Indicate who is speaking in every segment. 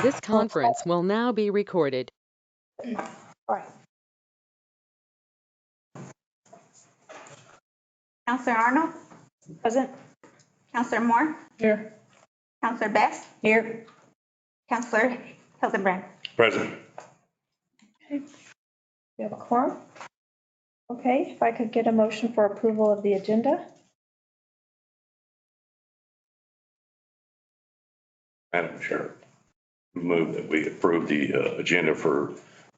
Speaker 1: This conference will now be recorded.
Speaker 2: All right.
Speaker 3: Counselor Arnold,
Speaker 2: Present.
Speaker 3: Counselor Moore,
Speaker 2: Here.
Speaker 3: Counselor Best,
Speaker 2: Here.
Speaker 3: Counselor Hildebrand.
Speaker 4: Present.
Speaker 2: Okay. We have a quorum. Okay, if I could get a motion for approval of the agenda.
Speaker 4: Madam Chair, move that we approve the agenda for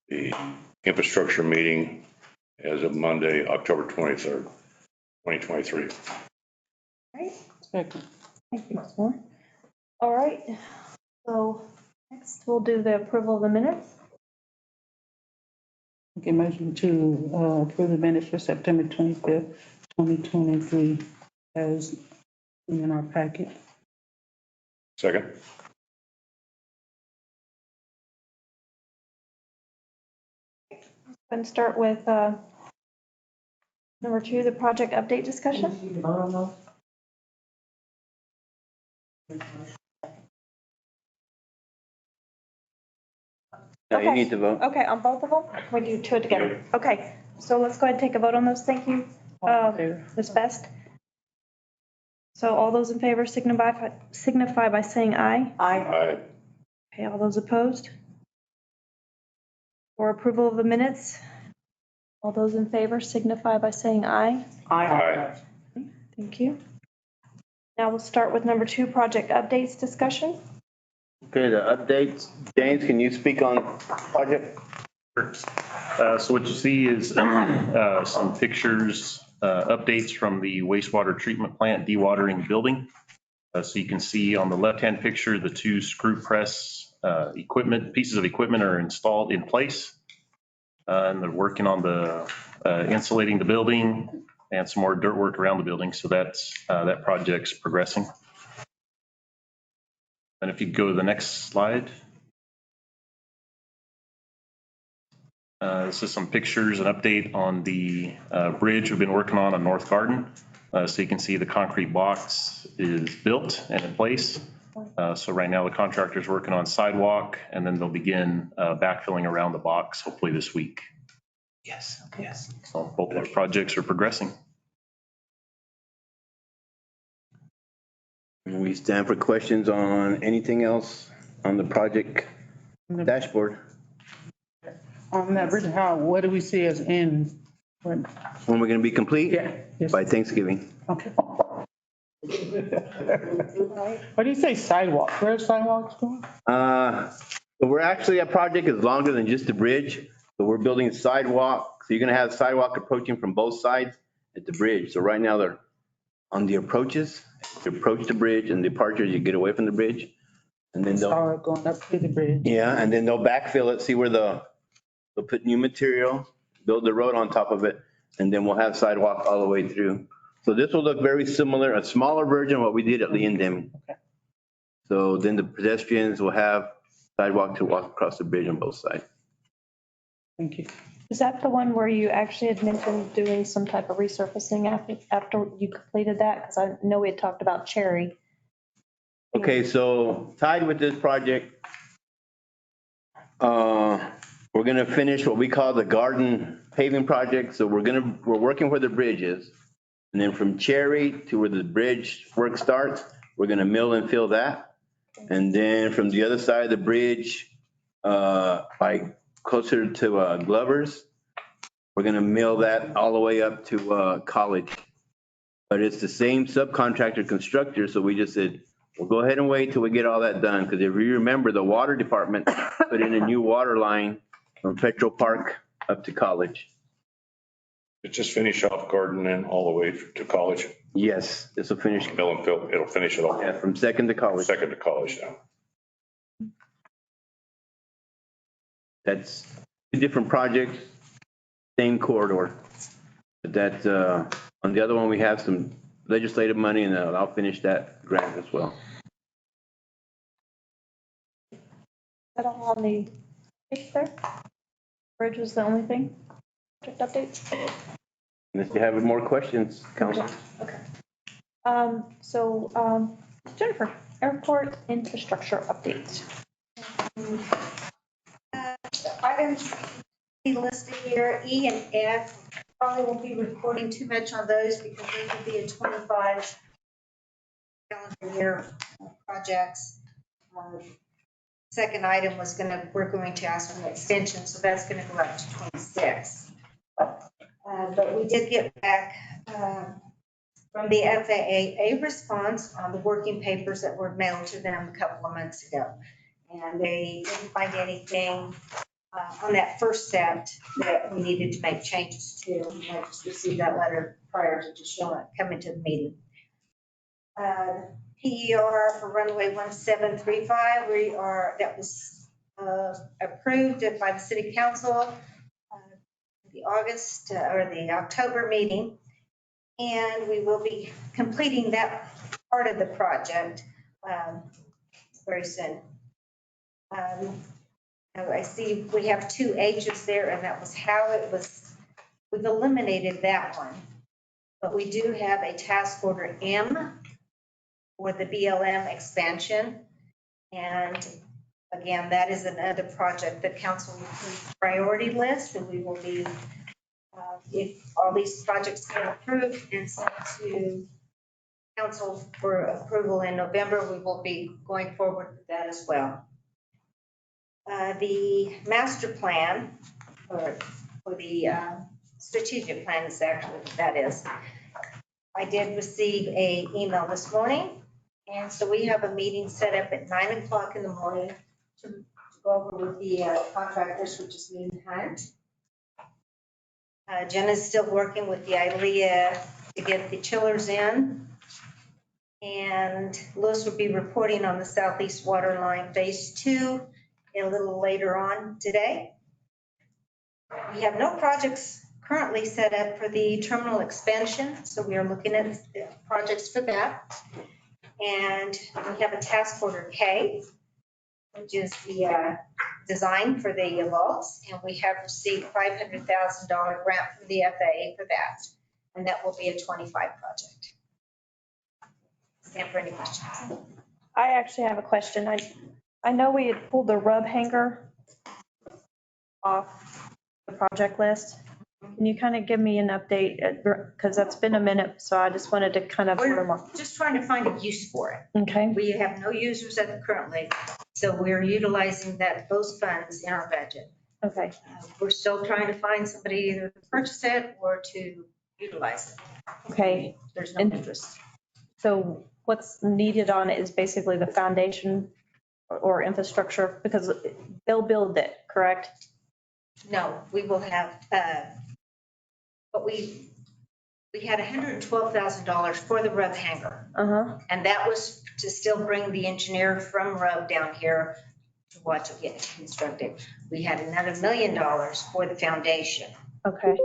Speaker 4: the infrastructure meeting as of Monday, October 23rd, 2023.
Speaker 2: All right. Second. Thank you, Ms. Moore. All right. So next we'll do the approval of the minutes.
Speaker 5: Okay, motion to approve the minutes for September 25th, 2023 as in our packet.
Speaker 4: Second.
Speaker 2: And start with number 2, the project update discussion.
Speaker 6: No, you
Speaker 2: Okay.
Speaker 6: need to vote.
Speaker 2: Okay, on both of them? We do 2 together. Okay, so let's go ahead and take a vote on those. Thank you, Ms. Best. So all those in favor signify by saying aye.
Speaker 4: Aye.
Speaker 2: Okay, all those opposed? For approval of the minutes, all those in favor signify by saying aye.
Speaker 4: Aye.
Speaker 2: Thank you. Now we'll start with number 2, project updates discussion.
Speaker 6: Okay, the updates. James, can you speak on project?
Speaker 7: So what you see is some pictures, updates from the wastewater treatment plant dewatering building. So you can see on the left-hand picture, the 2 screw press pieces of equipment are installed in place. And they're working on the insulating the building and some more dirt work around the building. So that project's progressing. And if you go to the next slide. This is some pictures and update on the bridge we've been working on North Garden. So you can see the concrete box is built and in place. So right now the contractor's working on sidewalk and then they'll begin backfilling around the box hopefully this week.
Speaker 5: Yes.
Speaker 7: So both those projects are progressing.
Speaker 6: We stand for questions on anything else on the project dashboard.
Speaker 5: On that bridge, what do we see as in?
Speaker 6: When we're going to be complete?
Speaker 5: Yeah. Yes.
Speaker 6: By Thanksgiving.
Speaker 5: Okay. What do you say sidewalk? Where's sidewalks going?
Speaker 6: So we're actually, a project is longer than just the bridge. So we're building a sidewalk. So you're going to have sidewalk approaching from both sides at the bridge. So right now they're on the approaches. You approach the bridge and departures, you get away from the bridge. And then they'll,
Speaker 5: Going up to the bridge.
Speaker 6: yeah, and then they'll backfill it, see where they'll put new material, build the road on top of it, and then we'll have sidewalk all the way through. So this will look very similar, a smaller version of what we did at Lee and Deming.
Speaker 5: Okay.
Speaker 6: So then the pedestrians will have sidewalk to walk across the bridge on both sides.
Speaker 5: Thank you.
Speaker 2: Is that the one where you actually had mentioned doing some type of resurfacing after you completed that? Because I know we had talked about Cherry.
Speaker 6: Okay, so tied with this project, we're gonna finish what we call the garden paving project. So we're working where the bridge is. And then from Cherry to where the bridge work starts, we're gonna mill and fill that. And then from the other side of the bridge, by closer to Glover's, we're gonna mill that all the way up to College. But it's the same subcontractor constructor, so we just said, we'll go ahead and wait till we get all that done. Because if you remember, the water department put in a new water line from Petro Park up to College.
Speaker 4: It just finish off Garden and all the way to College.
Speaker 6: Yes, this will finish,
Speaker 4: Mill and fill, it'll finish it all.
Speaker 6: yeah, from Second to College.
Speaker 4: Second to College now.
Speaker 6: That's 2 different projects, same corridor. But that, on the other one, we have some legislative money and I'll finish that grant as well.
Speaker 2: Is that all on the page there? Bridge was the only thing? Project updates?
Speaker 6: Unless you have more questions, Council.
Speaker 2: Okay. Jennifer, airport infrastructure update.
Speaker 8: The items listed here, E and F, probably won't be reporting too much on those because those will be a 25 calendar year projects. Second item was we're going to ask for an extension, so that's going to go up to 26. But we did get back from the FAA a response on the working papers that were mailed to them a couple of months ago. And they didn't find anything on that first set that we needed to make changes to. I just received that letter prior to just coming to the meeting. PER for runway 1735, that was approved by the city council the August or the October meeting. And we will be completing that part of the project very soon. I see we have 2 H's there, and that was how it was. We've eliminated that one. But we do have a task order M for the BLM expansion. And again, that is another project that council priority list, and we will be, if all these projects get approved and sent to council for approval in November, we will be going forward with that as well. The master plan, or the strategic plan is actually what that is. I did receive an email this morning, and so we have a meeting set up at 9 o'clock in the morning to go over with the contractors, which is me and Hunt. Jenna's still working with the ILEA to get the chillers in. And Louis will be reporting on the Southeast Water Line Phase 2 a little later on today. We have no projects currently set up for the terminal expansion, so we are looking at projects for that. And we have a task order K, which is the design for the vaults, and we have received $500,000 grant from the FAA for that, and that will be a 25 project. Stand for any questions.
Speaker 2: I actually have a question. I know we had pulled the rub hanger off the project list. Can you kind of give me an update? Because that's been a minute, so I just wanted to kind of.
Speaker 8: We're just trying to find a use for it.
Speaker 2: Okay.
Speaker 8: We have no users at the currently, so we're utilizing those funds in our budget.
Speaker 2: Okay.
Speaker 8: We're still trying to find somebody either to purchase it or to utilize it.
Speaker 2: Okay.
Speaker 8: There's no interest.
Speaker 2: So what's needed on it is basically the foundation or infrastructure, because they'll build it, correct?
Speaker 8: No, we will have, but we had $112,000 for the rub hanger.
Speaker 2: Uh-huh.
Speaker 8: And that was to still bring the engineer from Rub down here to watch it get constructed. We had another $1 million for the foundation.
Speaker 2: Okay.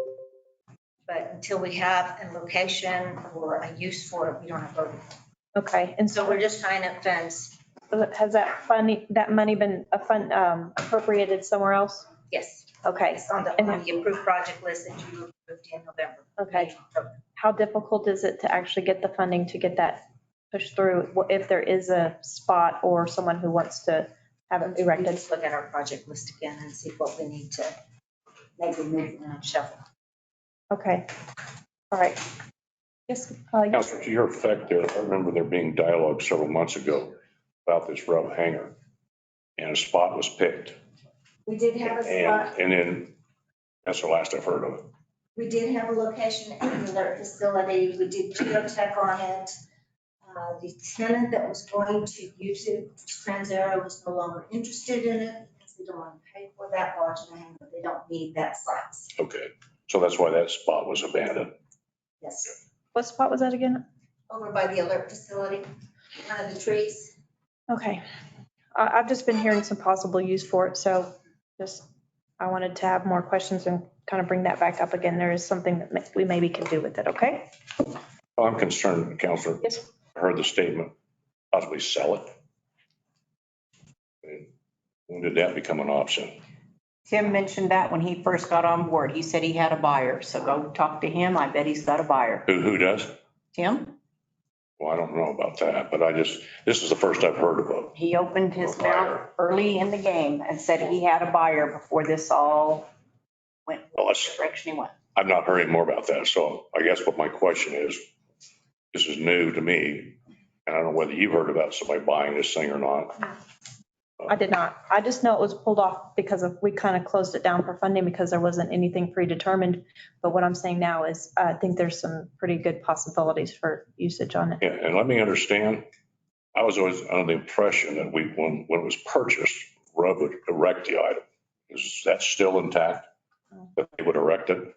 Speaker 8: But until we have a location or a use for it, we don't have road.
Speaker 2: Okay. And
Speaker 8: So
Speaker 2: so
Speaker 8: we're just tying up fence.
Speaker 2: has that money been appropriated somewhere else?
Speaker 8: Yes.
Speaker 2: Okay.
Speaker 8: It's on the approved project list that you approved in November.
Speaker 2: Okay. How difficult is it to actually get the funding to get that pushed through if there is a spot or someone who wants to have it
Speaker 8: We
Speaker 2: erected?
Speaker 8: just look at our project list again and see what we need to maybe move and shuffle.
Speaker 2: Okay. All right. Yes. Yes.
Speaker 4: Counselor, to your effect there, I remember there being dialogue several months ago about this rub hanger, and a spot was picked.
Speaker 8: We did have a spot.
Speaker 4: And then, that's the last I've heard of it.
Speaker 8: We did have a location in the alert facility. We did geotech on it. The tenant that was going to use it, Transera, was no longer interested in it because they don't want to pay for that large of a hanger. They don't need that size.
Speaker 4: Okay, so that's why that spot was abandoned.
Speaker 8: Yes.
Speaker 2: What spot was that again?
Speaker 8: Over by the alert facility, one of the trees.
Speaker 2: Okay. I've just been hearing some possible use for it, so I wanted to have more questions and kind of bring that back up again. There is something that we maybe can do with it, okay?
Speaker 4: Well, I'm concerned, Counselor.
Speaker 2: Yes.
Speaker 4: I heard the statement, possibly sell it. When did that become an option?
Speaker 9: Tim mentioned that when he first got on board. He said he had a buyer, so go talk to him. I bet he's got a buyer.
Speaker 4: Who does?
Speaker 9: Tim?
Speaker 4: Well, I don't know about that, but this is the first I've heard about.
Speaker 9: He opened his mouth early in the game and said he had a buyer before this all went
Speaker 4: Well,
Speaker 9: the direction he went.
Speaker 4: I've not heard any more about that. So I guess what my question is, this is new to me. And I don't know whether you've heard about somebody buying this thing or not.
Speaker 2: I did not. I just know it was pulled off because we kind of closed it down for funding because there wasn't anything predetermined. But what I'm saying now is I think there's some pretty good possibilities for usage on it.
Speaker 4: Yeah, and let me understand, I was always under the impression that when it was purchased, Rudd would erect the item. Is that still intact? That they would erect it?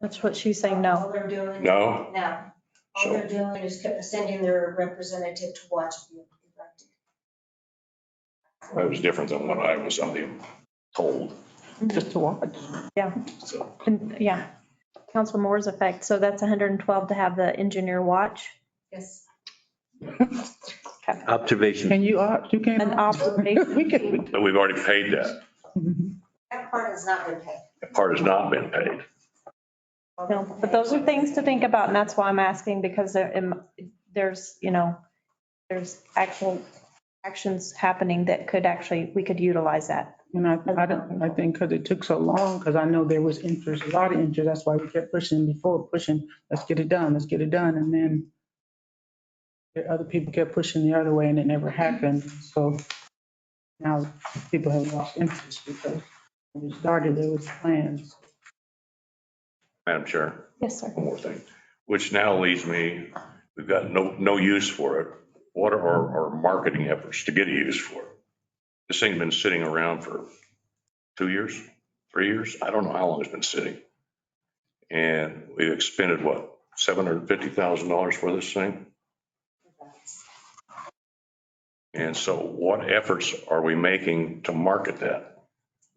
Speaker 2: That's what she's saying,
Speaker 8: All
Speaker 2: no.
Speaker 8: they're doing.
Speaker 4: No?
Speaker 8: No. All
Speaker 4: So-
Speaker 8: they're doing is sending their representative to watch it be erected.
Speaker 4: That was different than what I was told.
Speaker 5: Just to watch.
Speaker 2: Yeah,
Speaker 4: So,
Speaker 2: and, yeah. Council Moore's effect. So that's 112 to have the engineer watch.
Speaker 8: Yes.
Speaker 6: Observation.
Speaker 5: Can you opt? You can't.
Speaker 2: An observation.
Speaker 5: We can.
Speaker 4: but we've already paid that.
Speaker 8: That part has not been paid.
Speaker 4: That part has not been paid.
Speaker 2: No, but those are things to think about, and that's why I'm asking, because there's, there's actual actions happening that could actually, we could utilize that.
Speaker 5: And I think because it took so long, because I know there was interest, a lot of interest. That's why we kept pushing, let's get it done, let's get it done. And then the other people kept pushing the other way and it never happened. So now people have lost interest because when we started, there was plans.
Speaker 4: Madam Chair,
Speaker 2: Yes, sir.
Speaker 4: one more thing, which now leaves me, we've got no use for it. What are our marketing efforts to get a use for it? This thing's been sitting around for 2 years, 3 years? I don't know how long it's been sitting. And we expended what, $750,000 for this thing? And so what efforts are we making to market that?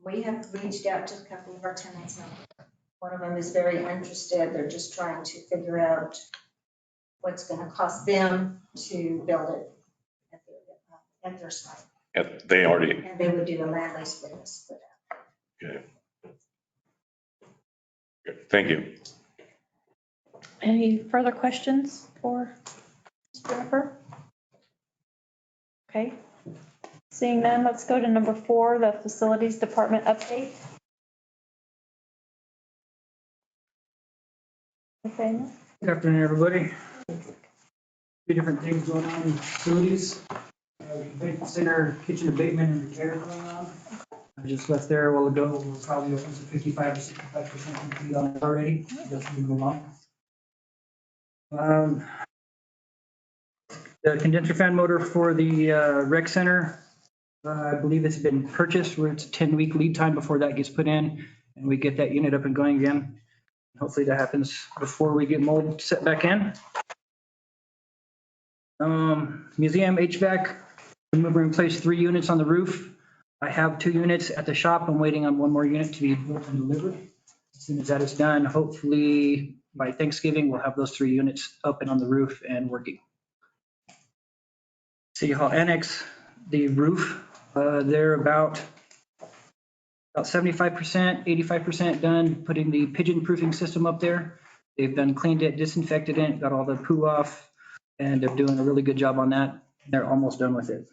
Speaker 8: We have reached out to a couple of our tenants now. One of them is very interested. They're just trying to figure out what's going to cost them to build it at their site.
Speaker 4: And they already,
Speaker 8: And they would do a land lease with us for that.
Speaker 4: okay. Good, thank you.
Speaker 2: Any further questions for Mr. Jennifer? Okay. Seeing none, let's go to number 4, the Facilities Department update. Okay.
Speaker 10: Good afternoon, everybody. Two different things going on in facilities. Convention center, kitchen abatement and repair going on. I just left there a while ago. We're probably up to 55 to 65% complete on it already. Just moving along. The condenser fan motor for the rec center, I believe it's been purchased where it's a 10-week lead time before that gets put in and we get that unit up and going again. Hopefully that happens before we get mold set back in. Museum HVAC, we're going to replace 3 units on the roof. I have 2 units at the shop. I'm waiting on 1 more unit to be built and delivered. As soon as that is done, hopefully by Thanksgiving, we'll have those 3 units up and on the roof and working. City Hall Annex, the roof, they're about 75%, 85% done putting the pigeon proofing system up there. They've done cleaned it, disinfected it, got all the poo off, and they're doing a really good job on that. They're almost done with it.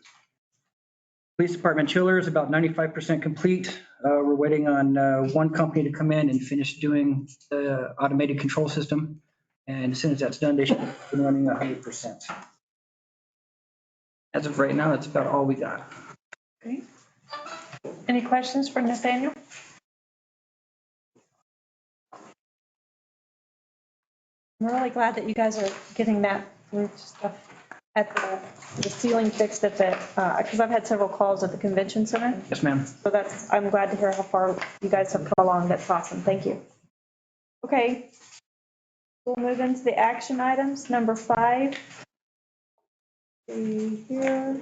Speaker 10: Police department chiller is about 95% complete. We're waiting on 1 company to come in and finish doing the automated control system. And as soon as that's done, they should be running 100%. As of right now, that's about all we got.
Speaker 2: Okay. Any questions for Nathaniel? I'm really glad that you guys are getting that roof stuff at the ceiling fixed at the, because I've had several calls at the convention center.
Speaker 10: Yes, ma'am.
Speaker 2: So I'm glad to hear how far you guys have come along. That's awesome. Thank you. Okay. We'll move into the action items. Number 5. See here.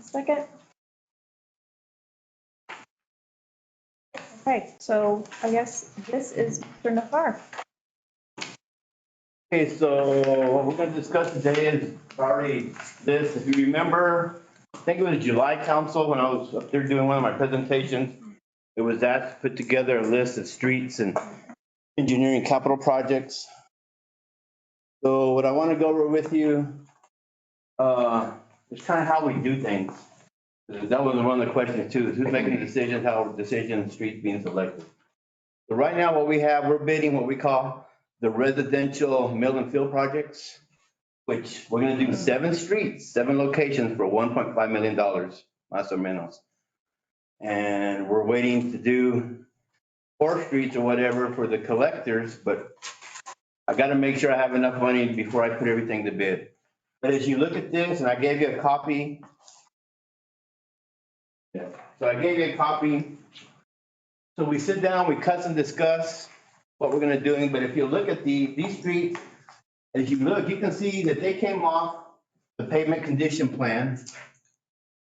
Speaker 2: Second. Okay, so I guess this is Mr. Nafar.
Speaker 6: Okay, so what we're gonna discuss today is already this, if you remember, I think it was July council when I was up there doing one of my presentations. It was asked to put together a list of streets and engineering capital projects. So what I want to go over with you, is kind of how we do things. That was one of the questions too, is who's making the decisions, how decision streets being selected. So right now, what we have, we're bidding what we call the residential mill and fill projects, which we're gonna do 7 streets, 7 locations for $1.5 million, más o menos. And we're waiting to do 4 streets or whatever for the collectors, but I gotta make sure I have enough money before I put everything to bid. But as you look at this, and I gave you a copy. Yeah, so I gave you a copy. So we sit down, we cuss and discuss what we're gonna do, but if you look at these streets, as you look, you can see that they came off the pavement condition plan.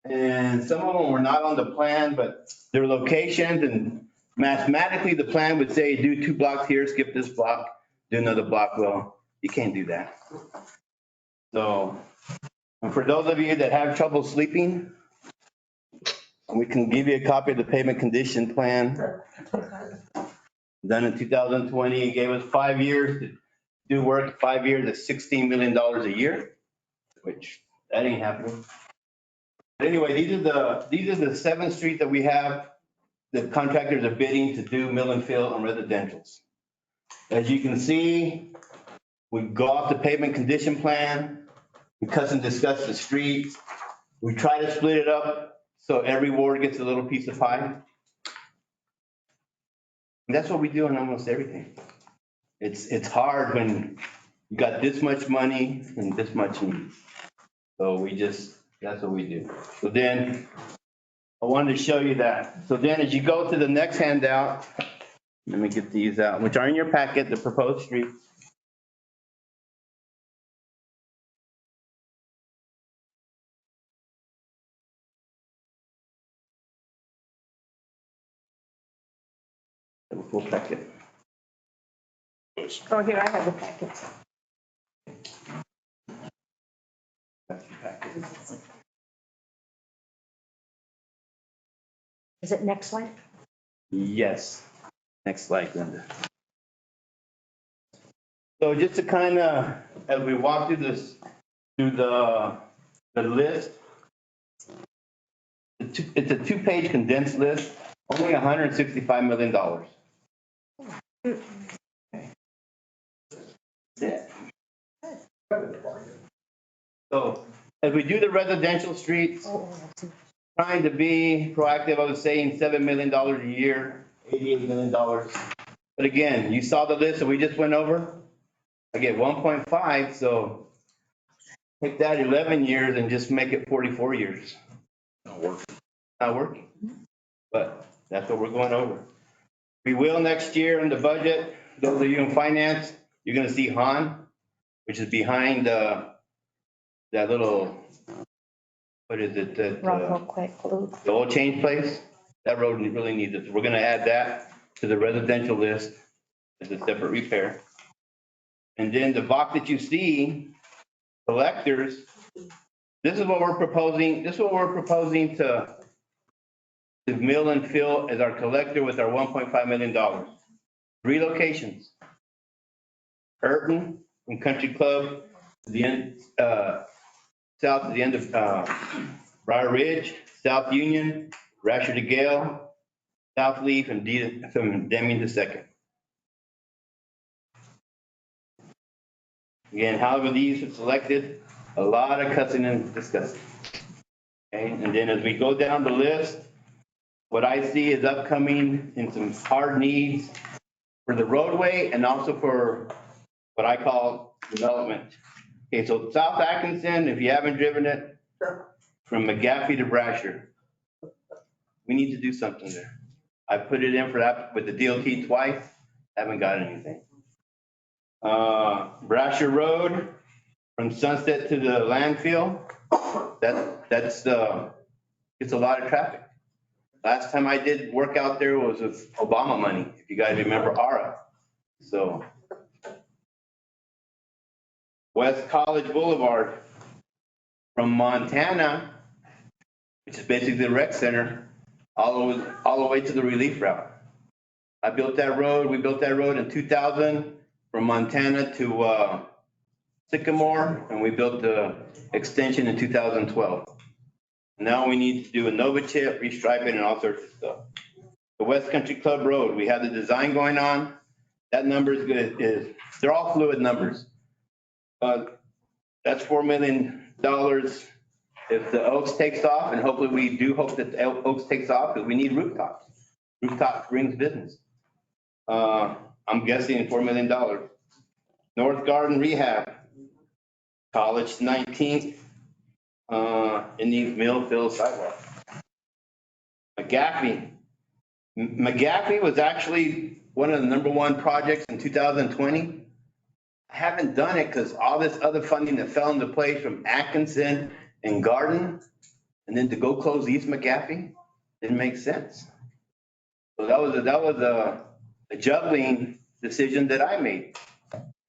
Speaker 6: And some of them were not on the plan, but their locations, and mathematically, the plan would say, do 2 blocks here, skip this block, do another block. Well, you can't do that. So, and for those of you that have trouble sleeping, we can give you a copy of the pavement condition plan. Done in 2020, gave us 5 years to do work, 5 years at $16 million a year, which that ain't happening. But anyway, these are the 7 streets that we have, the contractors are bidding to do mill and fill on residentials. As you can see, we go off the pavement condition plan, we cuss and discuss the streets, we try to split it up so every ward gets a little piece of pie. And that's what we do on almost everything. It's hard when you got this much money and this much need. So that's what we do. So then I wanted to show you that. So then as you go to the next handout, let me get these out, which are in your packet, the proposed streets. The full packet.
Speaker 2: Oh, here, I have the packet.
Speaker 6: That's your packet.
Speaker 9: Is it next slide?
Speaker 6: Yes. Next slide, Linda. So just to kind of, as we walk through this, through the list, it's a 2-page condensed list, only $165 million. Yeah. So as we do the residential streets, trying to be proactive, I was saying $7 million a year, $88 million. But again, you saw the list that we just went over. I get 1.5, so take that 11 years and just make it 44 years.
Speaker 4: Not working.
Speaker 6: Not working, but that's what we're going over. We will next year in the budget. Those of you in finance, you're gonna see Han, which is behind that little, what is it? That, the oil change place. That road really needs it. We're gonna add that to the residential list as a separate repair. And then the box that you see, collectors, this is what we're proposing. This is what we're proposing to mill and fill as our collector with our $1.5 million. 3 locations. Urban from Country Club to the end, south to the end of Briar Ridge, South Union, Rasher to Gale, South Leaf, and from Deming to Second. Again, however these are selected, a lot of cussing and discussing. Okay, and then as we go down the list, what I see is upcoming in some hard needs for the roadway and also for what I call development. Okay, so South Atkinson, if you haven't driven it, from McGaffey to Brasher, we need to do something there. I put it in for that with the DOT twice, haven't got anything. Brasher Road from Sunset to the landfill, it's a lot of traffic. Last time I did work out there was with Obama money, if you guys remember ARA. So West College Boulevard from Montana, which is basically the rec center, all the way to the relief route. I built that road, we built that road in 2000 from Montana to Sycamore, and we built the extension in 2012. Now we need to do a Nova chip, restripe it, and all sorts of stuff. The West Country Club Road, we have the design going on. That number is good, they're all fluid numbers. That's $4 million. If the Oaks takes off, and hopefully we do hope that the Oaks takes off, because we need rooftops. Rooftops brings business. I'm guessing $4 million. North Garden Rehab, College 19th, it needs mill fill sidewalk. McGaffey was actually one of the #1 projects in 2020. I haven't done it because all this other funding that fell into place from Atkinson and Garden, and then to go close East McGaffey didn't make sense. So that was a juggling decision that I made.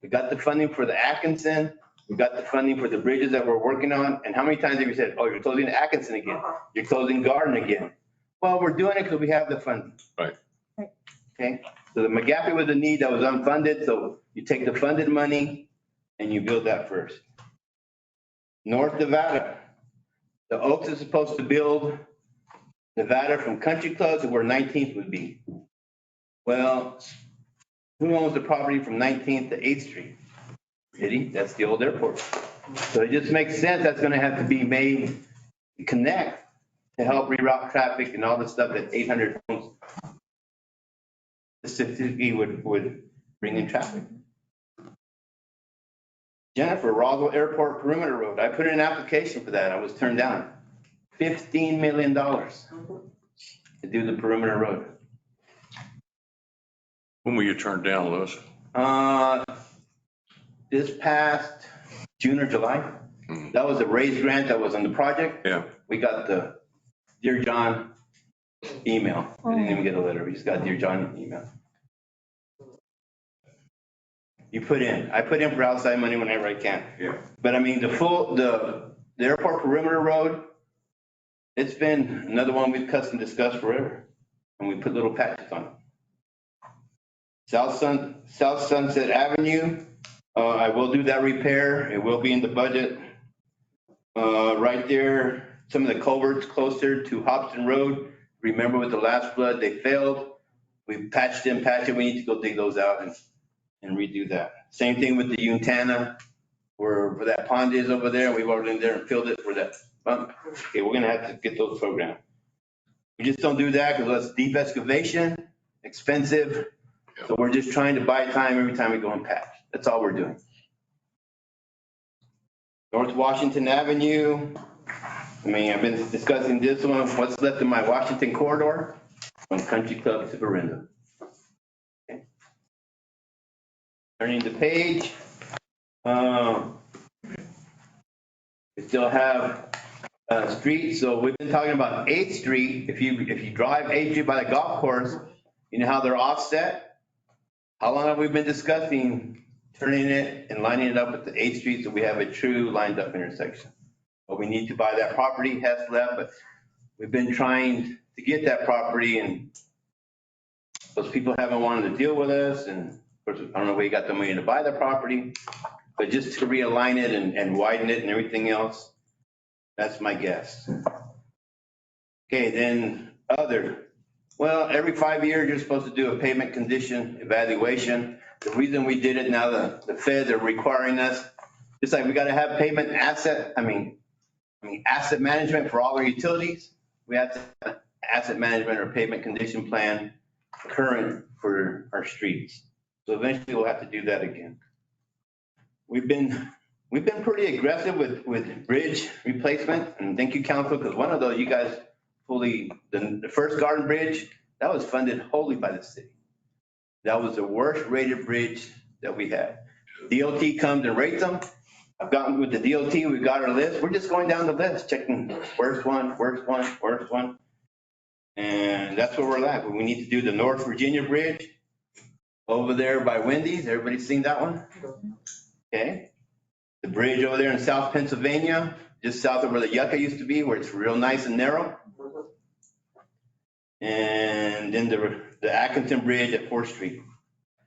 Speaker 6: We got the funding for the Atkinson, we got the funding for the bridges that we're working on, and how many times have you said, oh, you're closing Atkinson again? You're closing Garden again. Well, we're doing it because we have the funding.
Speaker 4: Right.
Speaker 6: Okay, so the McGaffey was a need that was unfunded, so you take the funded money and you build that first. North Nevada, the Oaks is supposed to build Nevada from Country Club to where 19th would be. Well, who owns the property from 19th to 8th Street? City, that's the old airport. So it just makes sense, that's gonna have to be made to connect to help reroute traffic and all the stuff that 800 homes specifically would bring in traffic. Jennifer, Roswell Airport Perimeter Road, I put in an application for that, I was turned down. $15 million to do the perimeter road.
Speaker 4: When were you turned down, Lewis?
Speaker 6: This past June or July. That was a raised grant that was on the project.
Speaker 4: Yeah.
Speaker 6: We got the Dear John email. We didn't even get a letter. We just got Dear John email. I put in for outside money whenever I can.
Speaker 4: Yeah.
Speaker 6: But I mean, the airport perimeter road, it's been another one we've custom discussed forever. And we put little patches on it. South Sunset Avenue, I will do that repair. It will be in the budget. Right there, some of the culverts closer to Hobson Road. Remember with the last flood, they failed. We patched it. We need to go dig those out and redo that. Same thing with the Untana, where that pond is over there. We've already been there and filled it for that bump. Okay, we're gonna have to get those programmed. We just don't do that because that's deep excavation, expensive. So we're just trying to buy time every time we go and patch. That's all we're doing. North Washington Avenue. I mean, I've been discussing this one. What's left of my Washington corridor from Country Club to Verindo. Okay. Turning the page. We still have streets. So we've been talking about 8th Street. If you drive 8th Street by the golf course, you know how they're offset? How long have we been discussing turning it and lining it up with the 8th Street so we have a true lined up intersection? But we need to buy that property, Hess left, but we've been trying to get that property and those people haven't wanted to deal with us. And of course, I don't know where you got the money to buy the property, but just to realign it and widen it and everything else, that's my guess. Okay, then other. Well, every 5 years, you're supposed to do a pavement condition evaluation. The reason we did it now, the feds are requiring us, it's like we got to have pavement asset management for all our utilities. We have to have asset management or pavement condition plan current for our streets. So eventually we'll have to do that again. We've been pretty aggressive with bridge replacement, and thank you, council, because one of those you guys fully, the first Garden Bridge, that was funded wholly by the city. That was the worst rated bridge that we had. DOT comes and rates them. I've gotten with the DOT, we've got our list. We're just going down the list, checking worst one. And that's where we're at. We need to do the North Virginia Bridge over there by Wendy's. Everybody seen that one? Okay. The bridge over there in South Pennsylvania, just south of where the Yucca used to be, where it's real nice and narrow. And then the Atkinson Bridge at 4th Street.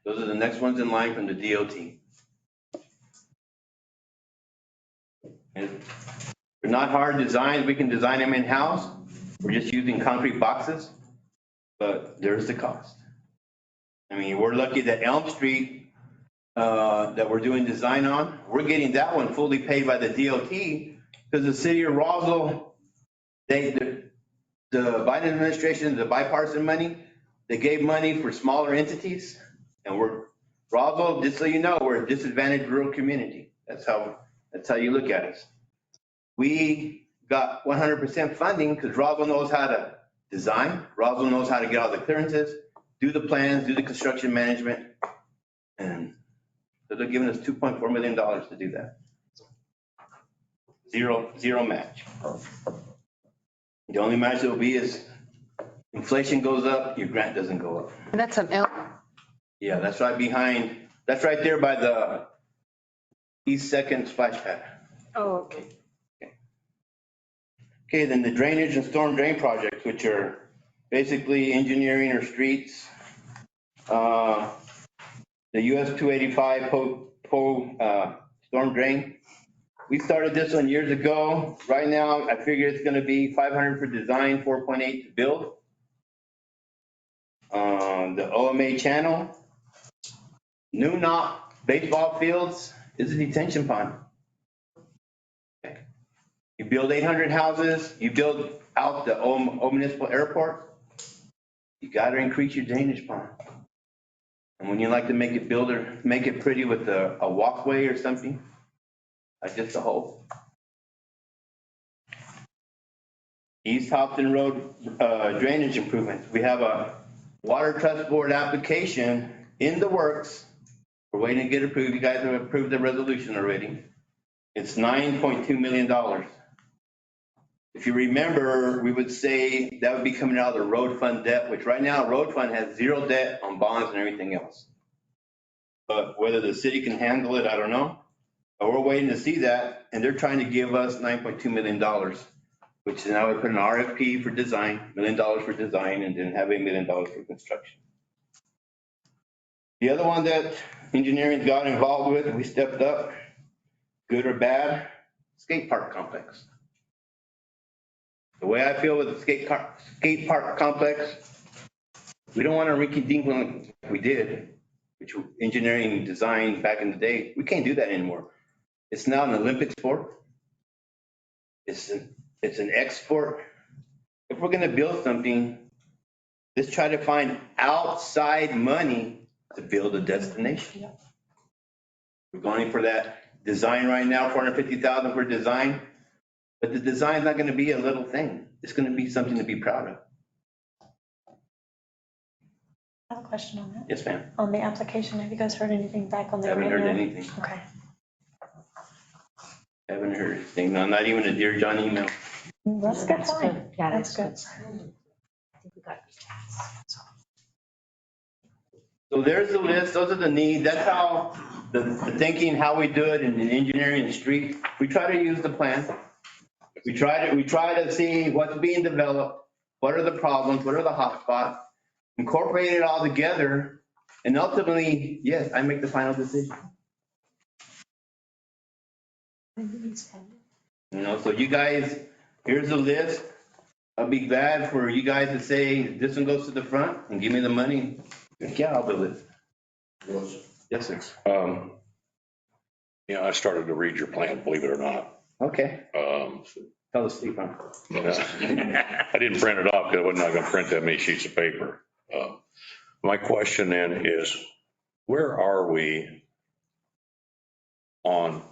Speaker 6: Those are the next ones in line from the DOT. And they're not hard designs. We can design them in-house. We're just using concrete boxes, but there's the cost. I mean, we're lucky that Elm Street, that we're doing design on, we're getting that one fully paid by the DOT because the city of Roswell, the Biden administration, the bipartisan money, they gave money for smaller entities. And Roswell, just so you know, we're a disadvantaged rural community. That's how you look at us. We got 100% funding because Roswell knows how to design. Roswell knows how to get all the clearances, do the plans, do the construction management. And so they're giving us $2.4 million to do that. Zero match. The only match that will be is inflation goes up, your grant doesn't go up.
Speaker 1: And that's an
Speaker 6: Yeah, that's right there by the East 2nd splash pad.
Speaker 1: Oh, okay.
Speaker 6: Okay, then the drainage and storm drain projects, which are basically engineering or streets. The US 285 storm drain. We started this one years ago. Right now, I figure it's gonna be 500 for design, 4.8 to build. The OMA channel. New Knock baseball fields is a detention pond. You build 800 houses, you build out the Old Municipal Airport, you gotta increase your drainage pond. And when you like to make it pretty with a walkway or something, like just a hole. East Hopton Road drainage improvements. We have a Water Trust Board application in the works. We're waiting to get approved. You guys have approved the resolution already. It's $9.2 million. If you remember, we would say that would be coming out of the road fund debt, which right now road fund has zero debt on bonds and everything else. But whether the city can handle it, I don't know. But we're waiting to see that, and they're trying to give us $9.2 million, which now we put an RFP for design, $1 million for design, and then have $1 million for construction. The other one that engineering got involved with, we stepped up, good or bad, skate park complex. The way I feel with the skate park complex, we don't want to rinky dink like we did, which engineering and design back in the day. We can't do that anymore. It's now an Olympic sport. It's an export. If we're going to build something, let's try to find outside money to build a destination. We're going for that design right now, $450,000 for design. But the design's not going to be a little thing. It's going to be something to be proud of.
Speaker 2: I have a question on that.
Speaker 6: Yes, ma'am.
Speaker 2: On the application, have you guys heard anything back on the?
Speaker 6: Haven't heard anything.
Speaker 2: Okay.
Speaker 6: Haven't heard anything. No, not even a Dear John email.
Speaker 2: That's good sign.
Speaker 9: Yeah,
Speaker 2: That's good.
Speaker 6: So there's the list. Those are the needs. That's how the thinking, how we do it in engineering and street. We try to use the plan. We try to see what's being developed, what are the problems, what are the hot spots, incorporate it all together, and ultimately, yes, I make the final decision. So you guys, here's the list. I'll be glad for you guys to say this one goes to the front and give me the money. Yeah, I'll do it. Yes, sir.
Speaker 4: Yeah, I started to read your plan, believe it or not.
Speaker 6: Okay. Tell us, Steve.
Speaker 4: I didn't print it off because I was not going to print that many sheets of paper. My question then is, where are we on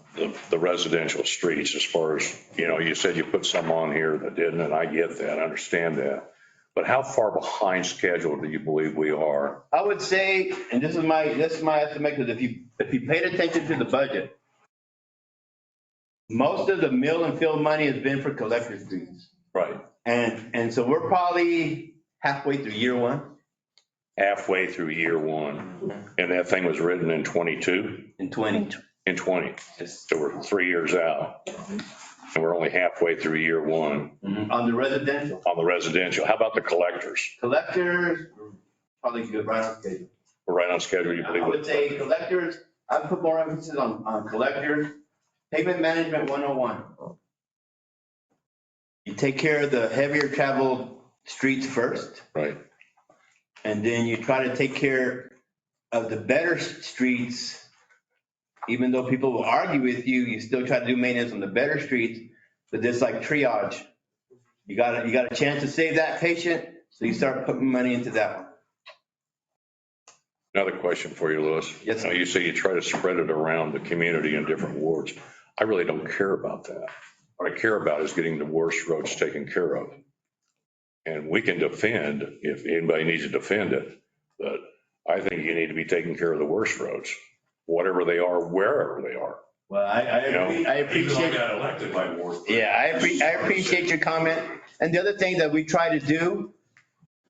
Speaker 4: the residential streets as far as, you said you put some on here that didn't, and I get that, I understand that. But how far behind schedule do you believe we are?
Speaker 6: I would say, and this is my estimate, because if you paid attention to the budget, most of the mill and fill money has been for collector streets.
Speaker 4: Right.
Speaker 6: And so we're probably halfway through year one.
Speaker 4: Halfway through year one. And that thing was written in 22?
Speaker 6: In 20.
Speaker 4: In 20. So we're 3 years out. And we're only halfway through year one.
Speaker 6: On the residential.
Speaker 4: On the residential. How about the collectors?
Speaker 6: Collectors, probably good, right on schedule.
Speaker 4: We're right on schedule, you believe?
Speaker 6: I would say collectors, I put more emphasis on collectors. Pavement management 101. You take care of the heavier traveled streets first,
Speaker 4: Right.
Speaker 6: and then you try to take care of the better streets. Even though people will argue with you, you still try to do maintenance on the better streets, but it's like triage. You got a chance to save that patient, so you start putting money into that one.
Speaker 4: Another question for you, Louis.
Speaker 6: Yes, sir.
Speaker 4: You say you try to spread it around the community in different wards. I really don't care about that. What I care about is getting the worst roads taken care of. And we can defend if anybody needs to defend it, but I think you need to be taking care of the worst roads, whatever they are, wherever they are.
Speaker 6: Well, I appreciate.
Speaker 4: got elected by ward.
Speaker 6: Yeah, I appreciate your comment. And the other thing that we try to do,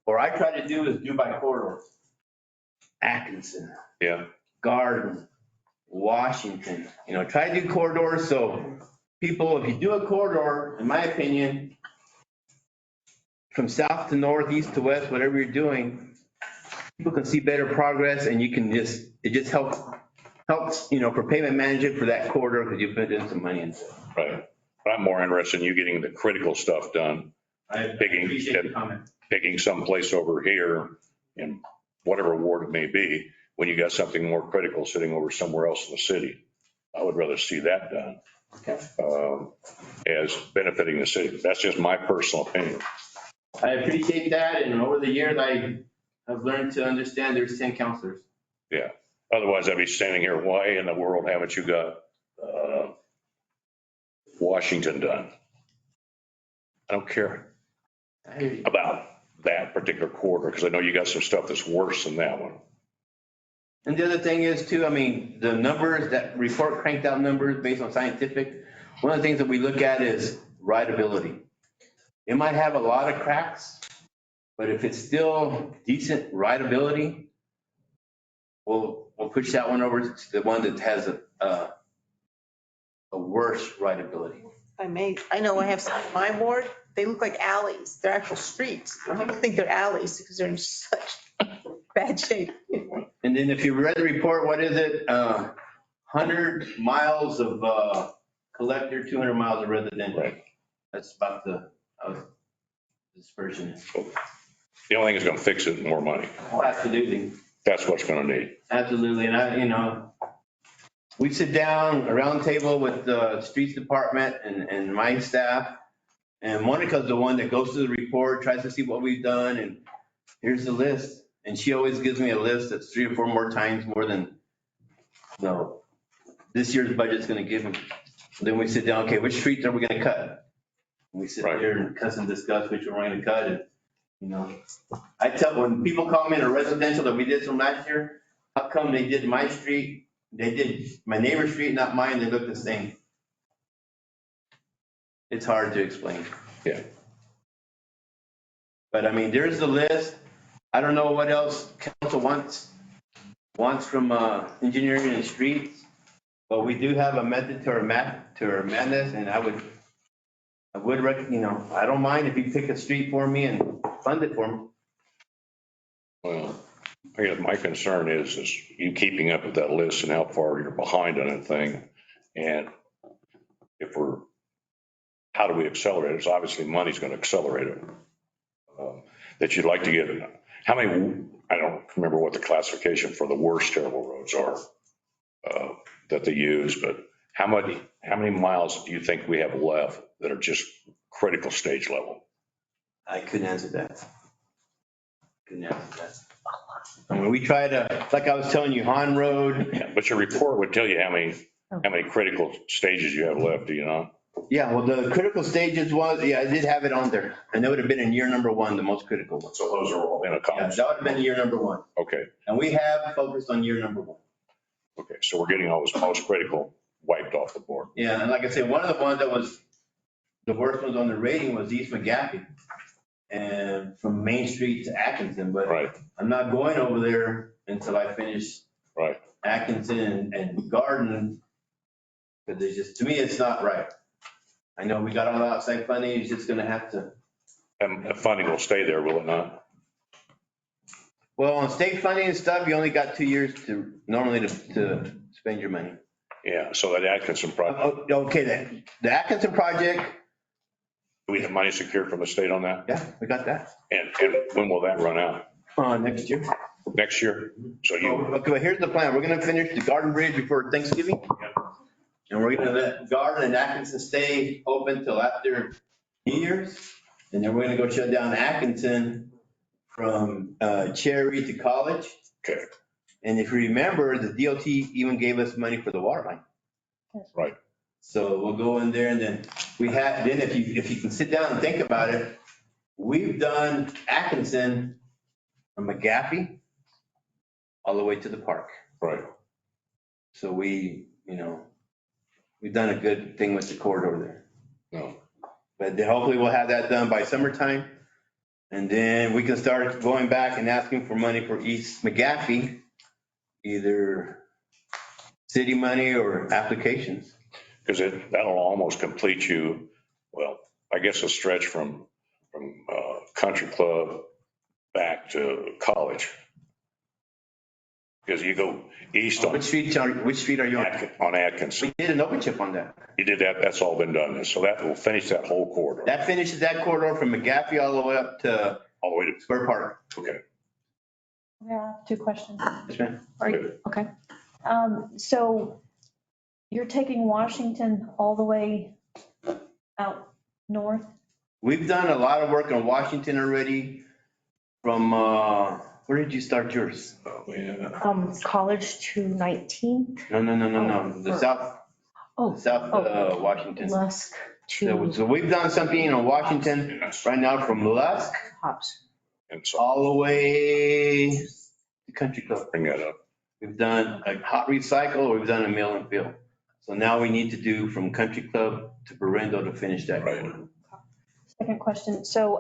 Speaker 6: or I try to do, is do by corridors. Atkinson,
Speaker 4: Yeah,
Speaker 6: Garden, Washington, try to do corridors so people, if you do a corridor, in my opinion, from south to north, east to west, whatever you're doing, people can see better progress and you can it just helps, for payment management for that corridor because you put in some money into it.
Speaker 4: right. But I'm more interested in you getting the critical stuff done,
Speaker 6: I appreciate the comment.
Speaker 4: picking someplace over here in whatever ward it may be, when you got something more critical sitting over somewhere else in the city. I would rather see that done as benefiting the city. That's just my personal opinion.
Speaker 6: I appreciate that, and over the years, I have learned to understand there's 10 counselors.
Speaker 4: Yeah. Otherwise, I'd be standing here, why in the world haven't you got Washington done? I don't care about that particular corridor because I know you got some stuff that's worse than that one.
Speaker 6: And the other thing is too, the numbers, that report cranked out numbers based on scientific, one of the things that we look at is rideability. It might have a lot of cracks, but if it's still decent rideability, we'll push that one over to the one that has a worse rideability.
Speaker 11: I know I have some in my ward, they look like alleys, they're actual streets. I don't think they're alleys because they're in such bad shape.
Speaker 6: And then if you read the report, what is it? 100 miles of collector, 200 miles of residential.
Speaker 4: Right.
Speaker 6: That's about the dispersion.
Speaker 4: The only thing that's going to fix it is more money.
Speaker 6: Oh, absolutely.
Speaker 4: That's what's going to need.
Speaker 6: Absolutely. And we sit down around the table with the streets department and my staff. And Monica's the one that goes through the report, tries to see what we've done. And here's the list. And she always gives me a list that's 3 or 4 more times more than, this year's budget's going to give me. Then we sit down, okay, which streets are we going to cut? And we sit there and discuss which one we're going to cut. And, I tell, when people call me in a residential that we did from last year, how come they did my street? They did my neighbor's street, not mine. They look the same. It's hard to explain.
Speaker 4: Yeah.
Speaker 6: But there's the list. I don't know what else council wants from engineering and streets, but we do have a method to our madness, and I would I don't mind if you pick a street for me and fund it for me.
Speaker 4: Well, I guess my concern is you keeping up with that list and how far you're behind on that thing. And how do we accelerate it? It's obviously money's going to accelerate it. That you'd like to get, how many, I don't remember what the classification for the worst terrible roads are that they use, but how many miles do you think we have left that are just critical stage level?
Speaker 6: I couldn't answer that. We try to, like I was telling you, Han Road.
Speaker 4: Yeah, but your report would tell you how many critical stages you have left, do you not?
Speaker 6: Yeah, well, the critical stages I did have it on there. And that would have been in year number 1, the most critical one.
Speaker 4: So those are all in a
Speaker 6: Yeah,
Speaker 4: column.
Speaker 6: that would have been year number 1.
Speaker 4: Okay.
Speaker 6: And we have focused on year number 1.
Speaker 4: Okay. So we're getting all those most critical wiped off the board.
Speaker 6: Yeah, and like I said, one of the ones that was the worst ones on the rating was East McGaffey. And from Main Street to Atkinson, but
Speaker 4: Right.
Speaker 6: I'm not going over there until I finish
Speaker 4: Right.
Speaker 6: Atkinson and Garden. Because it's just, to me, it's not right. I know we got all outside funding, it's just gonna have to.
Speaker 4: And the funding will stay there, will it not?
Speaker 6: Well, on state funding and stuff, you only got 2 years to spend your money.
Speaker 4: Yeah, so that Atkinson project,
Speaker 6: Okay, then, the Atkinson project,
Speaker 4: do we have money secured from the state on that?
Speaker 6: yeah, we got that,
Speaker 4: And when will that run out?
Speaker 6: next year.
Speaker 4: Next year? So you,
Speaker 6: Okay, but here's the plan. We're gonna finish the Garden Bridge before Thanksgiving. And we're gonna let Garden and Atkinson stay open till after New Year's. And then we're gonna go shut down Atkinson from Cherry to College.
Speaker 4: okay,
Speaker 6: And if you remember, the DOT even gave us money for the water line.
Speaker 4: right.
Speaker 6: So we'll go in there and then then if you can sit down and think about it, we've done Atkinson from McGaffey all the way to the park.
Speaker 4: Right.
Speaker 6: So we've done a good thing with the corridor there.
Speaker 4: No.
Speaker 6: But then hopefully we'll have that done by summertime. And then we can start going back and asking for money for East McGaffey, either city money or applications.
Speaker 4: Because that'll almost complete you, well, I guess a stretch from Country Club back to College. Because you go east on
Speaker 6: Which street are you on?
Speaker 4: on Atkinson.
Speaker 6: We did an open chip on that.
Speaker 4: You did that, that's all been done. So that will finish that whole corridor.
Speaker 6: That finishes that corridor from McGaffey all the way up to
Speaker 4: All the way to,
Speaker 6: Spur Park.
Speaker 4: okay.
Speaker 2: Yeah, 2 questions.
Speaker 6: Yes, ma'am.
Speaker 2: Are you, okay. So you're taking Washington all the way out north?
Speaker 6: We've done a lot of work on Washington already from, where did you start yours?
Speaker 4: Oh, man.
Speaker 9: College to 19th,
Speaker 6: No. The south Washington.
Speaker 9: Lusk
Speaker 6: So we've done something on Washington right now from Lusk
Speaker 9: Hops.
Speaker 4: And so
Speaker 6: all the way to Country Club.
Speaker 4: bring that up.
Speaker 6: We've done a hot recycle, we've done a mill and fill. So now we need to do from Country Club to Berendo to finish that.
Speaker 4: Right.
Speaker 2: Second question. So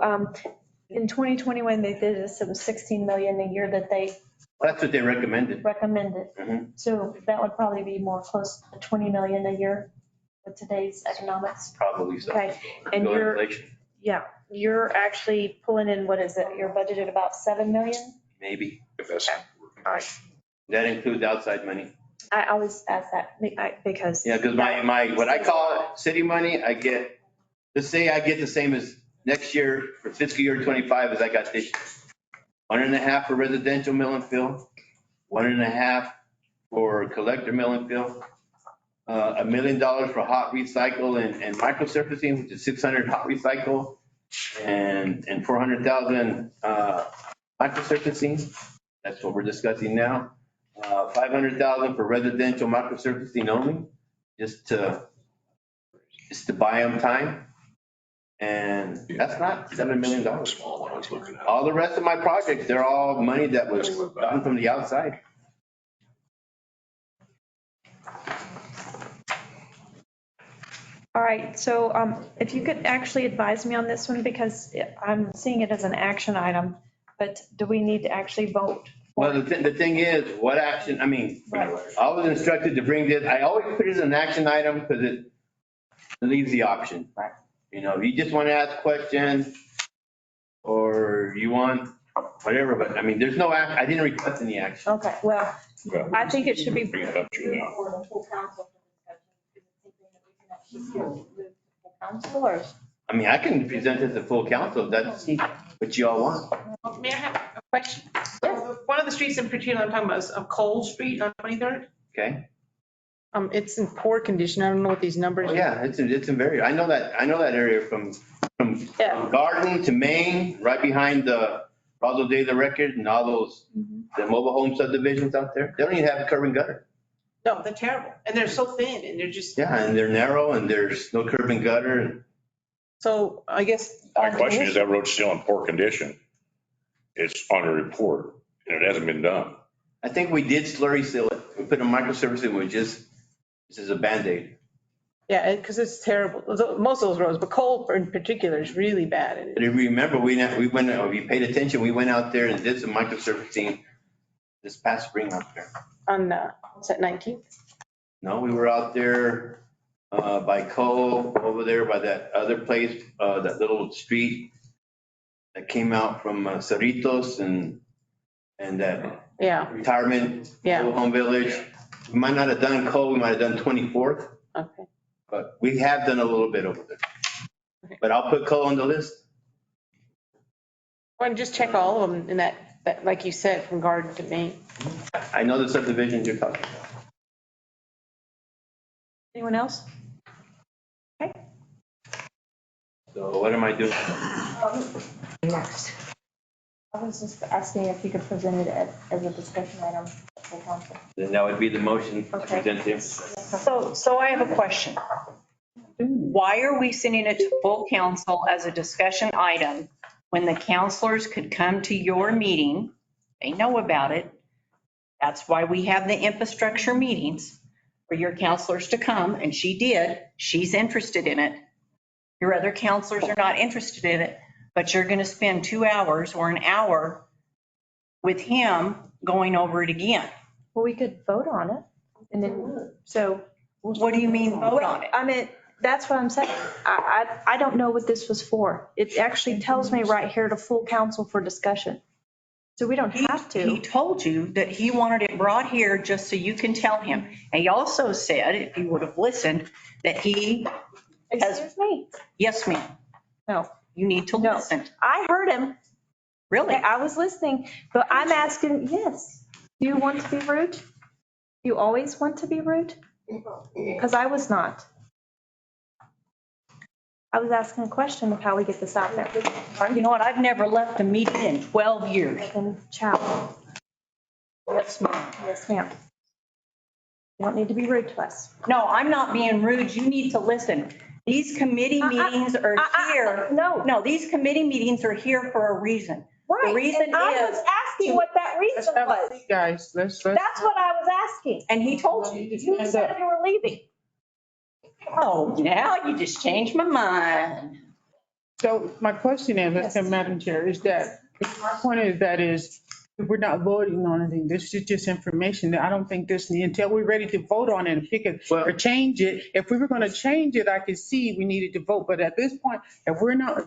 Speaker 2: in 2021, they did some 16 million a year that they
Speaker 6: That's what they recommended.
Speaker 2: recommended.
Speaker 6: Mhm.
Speaker 2: So that would probably be more close to 20 million a year with today's economics.
Speaker 6: Probably so.
Speaker 2: Okay, and
Speaker 6: Bill
Speaker 2: you're,
Speaker 6: inflation,
Speaker 2: yeah, you're actually pulling in, what is it? You're budgeted about 7 million?
Speaker 6: maybe.
Speaker 4: If that's,
Speaker 2: All right.
Speaker 6: That includes outside money.
Speaker 2: I always ask that because.
Speaker 6: Yeah, because my, what I call city money, I get, let's say I get the same as next year for fiscal year 25 as I got this year. 1.5 for residential mill and fill, 1.5 for collector mill and fill, $1 million for hot recycle and microsurfacing, which is 600 hot recycle and 400,000 microsurfacing. That's what we're discussing now. 500,000 for residential microsurfacing only, just to buy them time. And that's not $7 million.
Speaker 4: small one I was looking at.
Speaker 6: All the rest of my projects, they're all money that was gotten from the outside.
Speaker 2: All right, so if you could actually advise me on this one, because I'm seeing it as an action item, but do we need to actually vote?
Speaker 6: Well, the thing is, what action, I mean,
Speaker 2: Right.
Speaker 6: I was instructed to bring this, I always put it as an action item because it leaves the option.
Speaker 2: Right.
Speaker 6: You know, if you just want to ask questions or you want whatever, but I mean, there's no act, I didn't request any action.
Speaker 2: Okay, well,
Speaker 4: Well,
Speaker 2: I think it should be.
Speaker 4: bring it up to you now.
Speaker 2: For the full council for discussion. Is it something that we can actually move to full council or?
Speaker 6: I mean, I can present it to full council, if that's what you all want.
Speaker 11: May I have a question? One of the streets in particular I'm talking about is Cole Street on 23rd.
Speaker 6: Okay?
Speaker 11: It's in poor condition. I don't know what these numbers
Speaker 6: Oh,
Speaker 11: are.
Speaker 6: yeah, it's in very, I know that area from
Speaker 11: Yeah.
Speaker 6: Garden to Main, right behind the Roswell Day of the Record and all those, the mobile home subdivisions out there. They don't even have a curb and gutter.
Speaker 11: No, they're terrible. And they're so thin and they're just,
Speaker 6: Yeah, and they're narrow and there's no curb and gutter.
Speaker 11: so I guess.
Speaker 4: My question is, that road's still in poor condition. It's on a report and it hasn't been done.
Speaker 6: I think we did slurry seal it. We put a microsurface in, this is a Band-Aid.
Speaker 11: Yeah, because it's terrible. Most of those roads, but Cole in particular is really bad. And
Speaker 6: But if you remember, if you paid attention, we went out there and did some microsurfacing this past spring out there.
Speaker 11: on, what's that, 19th?
Speaker 6: No, we were out there by Cole, over there by that other place, that little street that came out from Cerritos and that
Speaker 11: Yeah,
Speaker 6: retirement
Speaker 11: Yeah.
Speaker 6: mobile home village. We might not have done Cole, we might have done 24th,
Speaker 11: Okay.
Speaker 6: but we have done a little bit over there. But I'll put Cole on the list.
Speaker 11: Well, just check all of them in that, like you said, from garden to main.
Speaker 6: I know the subdivisions you're talking about.
Speaker 2: Anyone else?
Speaker 6: So what am I doing?
Speaker 2: Next. I was just asking if you could present it as a discussion item for council.
Speaker 6: Then that would be the motion to
Speaker 2: Okay.
Speaker 6: present him.
Speaker 9: So I have a question. Why are we sending it to full council as a discussion item when the counselors could come to your meeting? They know about it. That's why we have the infrastructure meetings for your counselors to come, and she did. She's interested in it. Your other counselors are not interested in it, but you're going to spend 2 hours or an hour with him going over it again.
Speaker 2: Well, we could vote on it. And then, so.
Speaker 9: What do you mean vote on it?
Speaker 2: I mean, that's what I'm saying. I don't know what this was for. It actually tells me right here to full council for discussion. So we don't have
Speaker 9: He
Speaker 2: to.
Speaker 9: told you that he wanted it brought here just so you can tell him. And he also said, if you would have listened, that he,
Speaker 2: Excuse me?
Speaker 9: yes, ma'am,
Speaker 2: No,
Speaker 9: you need to
Speaker 2: No.
Speaker 9: listen.
Speaker 2: I heard him.
Speaker 9: Really?
Speaker 2: I was listening, but I'm asking, yes. Do you want to be rude? You always want to be rude? Because I was not. I was asking a question of how we get this out there.
Speaker 9: You know what? I've never left a meeting in 12 years.
Speaker 2: And chow.
Speaker 9: Yes, ma'am.
Speaker 2: Yes, ma'am. You don't need to be rude to us.
Speaker 9: No, I'm not being rude. You need to listen. These committee meetings are here. No, these committee meetings are here for a reason. The reason
Speaker 2: And I was
Speaker 9: is,
Speaker 2: asking what that
Speaker 5: Let's
Speaker 2: reason
Speaker 5: have a
Speaker 2: was.
Speaker 5: seat, guys. Let's.
Speaker 2: That's what I was asking.
Speaker 9: and he told you.
Speaker 2: You said you were leaving.
Speaker 9: Oh, now you just changed my mind.
Speaker 5: So my question is, Madam Chair, is that, my point is that is, we're not voting on anything. This is just information. I don't think this, until we're ready to vote on it and pick it or change it. If we were going to change it, I could see we needed to vote. But at this point, if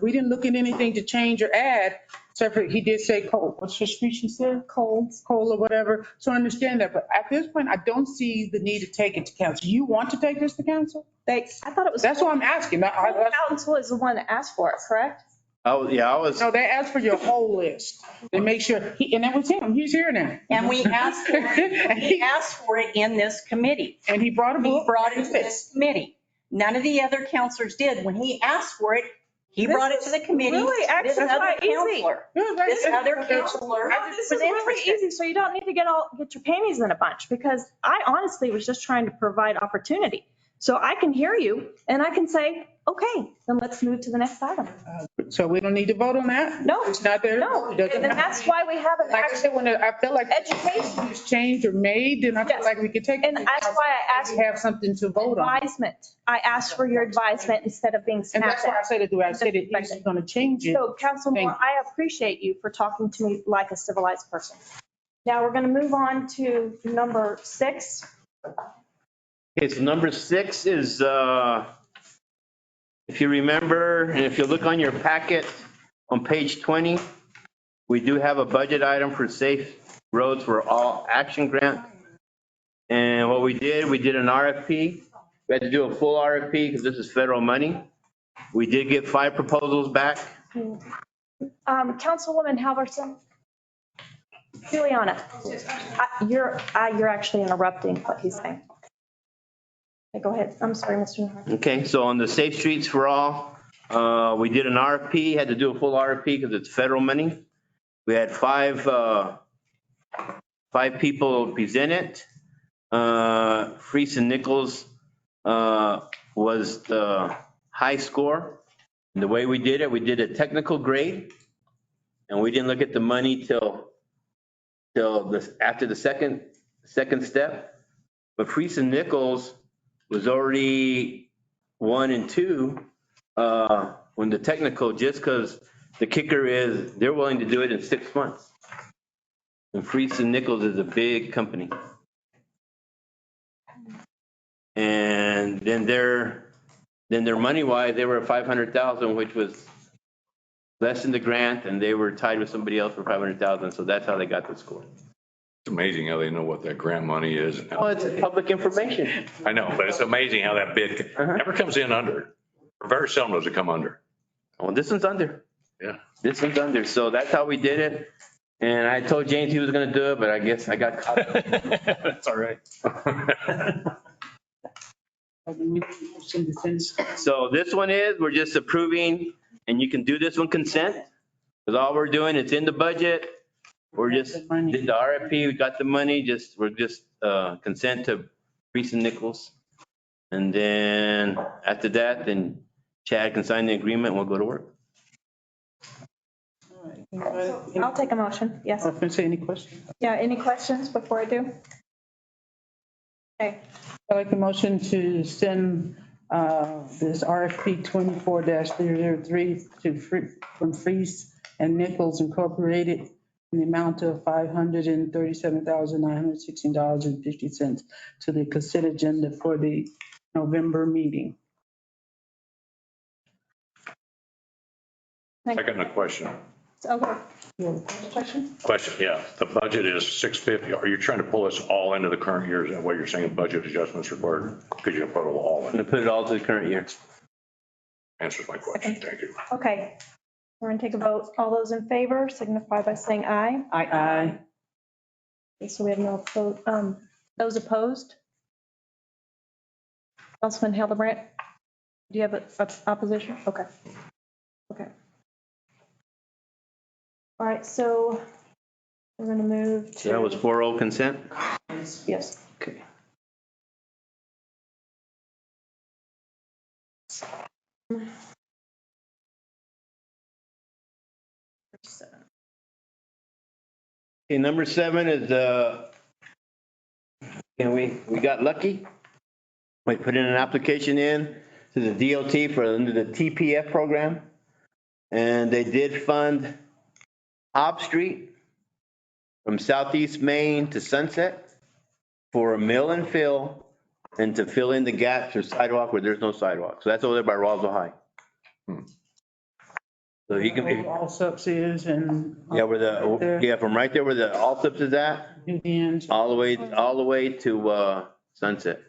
Speaker 5: we didn't look at anything to change or add, separate, he did say Cole. What's the street she said? Cole or whatever. So I understand that. But at this point, I don't see the need to take it to council. You want to take this to council?
Speaker 2: I thought it was.
Speaker 5: That's what I'm asking.
Speaker 2: Council is the one that asked for it, correct?
Speaker 6: Oh, yeah, I was.
Speaker 5: No, they asked for your whole list. They make sure, and that was him. He's here now.
Speaker 9: And we asked for it, he asked for it in this committee.
Speaker 5: And he brought a
Speaker 9: He
Speaker 5: book.
Speaker 9: brought it to this committee. None of the other counselors did. When he asked for it, he brought it to the committee.
Speaker 2: Really, actually,
Speaker 9: This other
Speaker 2: quite easy.
Speaker 9: counselor, this other counselor
Speaker 2: This
Speaker 9: was
Speaker 2: is really
Speaker 9: interested.
Speaker 2: easy, so you don't need to get your panties in a bunch, because I honestly was just trying to provide opportunity. So I can hear you and I can say, okay, then let's move to the next item.
Speaker 5: So we don't need to vote on that?
Speaker 2: No.
Speaker 5: It's not there?
Speaker 2: No,
Speaker 5: It
Speaker 2: and
Speaker 5: doesn't
Speaker 2: then
Speaker 5: have-
Speaker 2: that's why we haven't
Speaker 5: Like I
Speaker 2: actually,
Speaker 5: said, when I felt like
Speaker 2: education,
Speaker 5: it's changed or made, then I felt
Speaker 2: Yes.
Speaker 5: like we could take.
Speaker 2: and that's why I asked
Speaker 5: We have something to vote on.
Speaker 2: advisement. I asked for your advisement instead of being
Speaker 5: And
Speaker 2: snapped
Speaker 5: that's why I
Speaker 2: at.
Speaker 5: said it, the way I said it, he's going to change it.
Speaker 2: So Councilman,
Speaker 5: Thank
Speaker 2: I appreciate you for talking to me like a civilized person. Now we're going to move on to number 6.
Speaker 6: Okay, so number 6 is, if you remember, and if you look on your packet on page 20, we do have a budget item for Safe Roads for All Action Grant. And what we did an RFP. We had to do a full RFP because this is federal money. We did get 5 proposals back.
Speaker 2: Councilwoman Halverson. Juliana, you're actually interrupting what he's saying. Okay, go ahead. I'm sorry, Mr. Nahar.
Speaker 6: Okay, so on the Safe Streets for All, we did an RFP, had to do a full RFP because it's federal money. We had 5 people present it. Freese and Nichols was the high score. And the way we did it, we did a technical grade, and we didn't look at the money till after the second step. But Freese and Nichols was already 1 and 2 when the technical, just because the kicker is they're willing to do it in 6 months. And Freese and Nichols is a big company. And then their money wise, they were at 500,000, which was less than the grant, and they were tied with somebody else for 500,000. So that's how they got the score.
Speaker 4: It's amazing how they know what that grant money is. and
Speaker 6: Oh,
Speaker 4: how-
Speaker 6: it's public information.
Speaker 4: I know, but it's amazing how that bid never comes in under. Or very seldom does it come under.
Speaker 6: Well, this one's under.
Speaker 4: Yeah.
Speaker 6: This one's under. So that's how we did it. And I told James he was gonna do it, but I guess I got caught.
Speaker 7: That's all right.
Speaker 6: So this one is, we're just approving, and you can do this one consent. Because all we're doing, it's in the budget. We're just, did the RFP, we got the money, we're just consent to Reese and Nichols. And then after that, then Chad can sign the agreement, we'll go to work.
Speaker 2: I'll take a motion. Yes.
Speaker 5: I was gonna say, any questions?
Speaker 2: Yeah, any questions before I do? Okay,
Speaker 5: I'd like a motion to send this RFP 24-003 from Freeze and Nichols Incorporated in the amount of $537,916.50 to the consent agenda for the November meeting.
Speaker 4: Second, a question.
Speaker 2: okay.
Speaker 5: You have a question?
Speaker 4: Question, yeah. The budget is 650. Are you trying to pull us all into the current year? Is that what you're saying, budget adjustments required? Because you can put it all
Speaker 6: I'm
Speaker 4: in.
Speaker 6: gonna put it all to the current year.
Speaker 4: Answers my question. Thank you.
Speaker 2: Okay, we're gonna take a vote. All those in favor signify by saying aye.
Speaker 5: Aye.
Speaker 2: Okay, so we have no, those opposed? Councilman Hildebrand, do you have a opposition? Okay. Okay. All right, so we're gonna move to.
Speaker 6: So that was 4-0 consent?
Speaker 2: Yes.
Speaker 6: Okay. Okay, number 7 is, we got lucky. We put in an application in to the DOT for under the TPF program. And they did fund Hobb Street from Southeast Main to Sunset for a mill and fill and to fill in the gaps or sidewalk where there's no sidewalk. So that's over there by Roswell High. So you can,
Speaker 5: All subs is and.
Speaker 6: yeah, from right there where the Allsups is at,
Speaker 5: Unions.
Speaker 6: all the way to Sunset.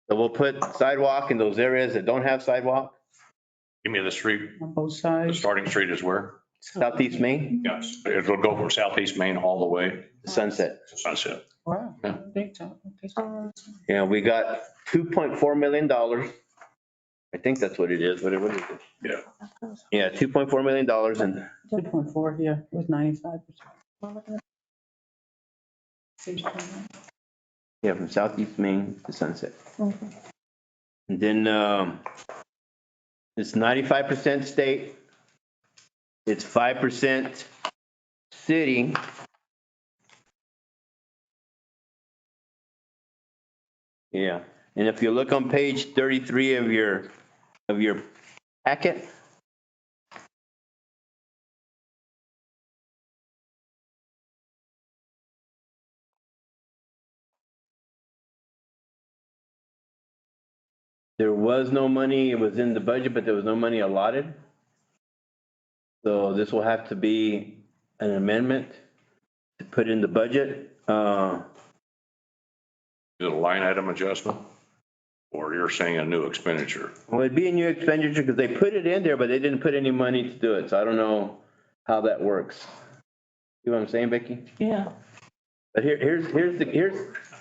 Speaker 6: So we'll put sidewalk in those areas that don't have sidewalk.
Speaker 4: Give me the street.
Speaker 5: On both
Speaker 4: The
Speaker 5: sides.
Speaker 4: starting street is where?
Speaker 6: Southeast Main
Speaker 4: Yes. It'll go from Southeast Main all the way
Speaker 6: to Sunset.
Speaker 4: to Sunset.
Speaker 5: Wow.
Speaker 4: Yeah.
Speaker 5: Big time. Okay.
Speaker 6: Yeah, we got $2.4 million. I think that's what it is. What is it?
Speaker 4: Yeah.
Speaker 6: Yeah, $2.4 million and
Speaker 5: 2.4, yeah, it was 95%.
Speaker 6: yeah, from Southeast Main to Sunset. And then it's 95% state. It's 5% city. Yeah, and if you look on page 33 of your packet. There was no money, it was in the budget, but there was no money allotted. So this will have to be an amendment to put in the budget.
Speaker 4: Is it a line item adjustment? Or you're saying a new expenditure?
Speaker 6: Well, it'd be a new expenditure because they put it in there, but they didn't put any money to do it. So I don't know how that works. You know what I'm saying, Becky?
Speaker 2: Yeah.
Speaker 6: But here's,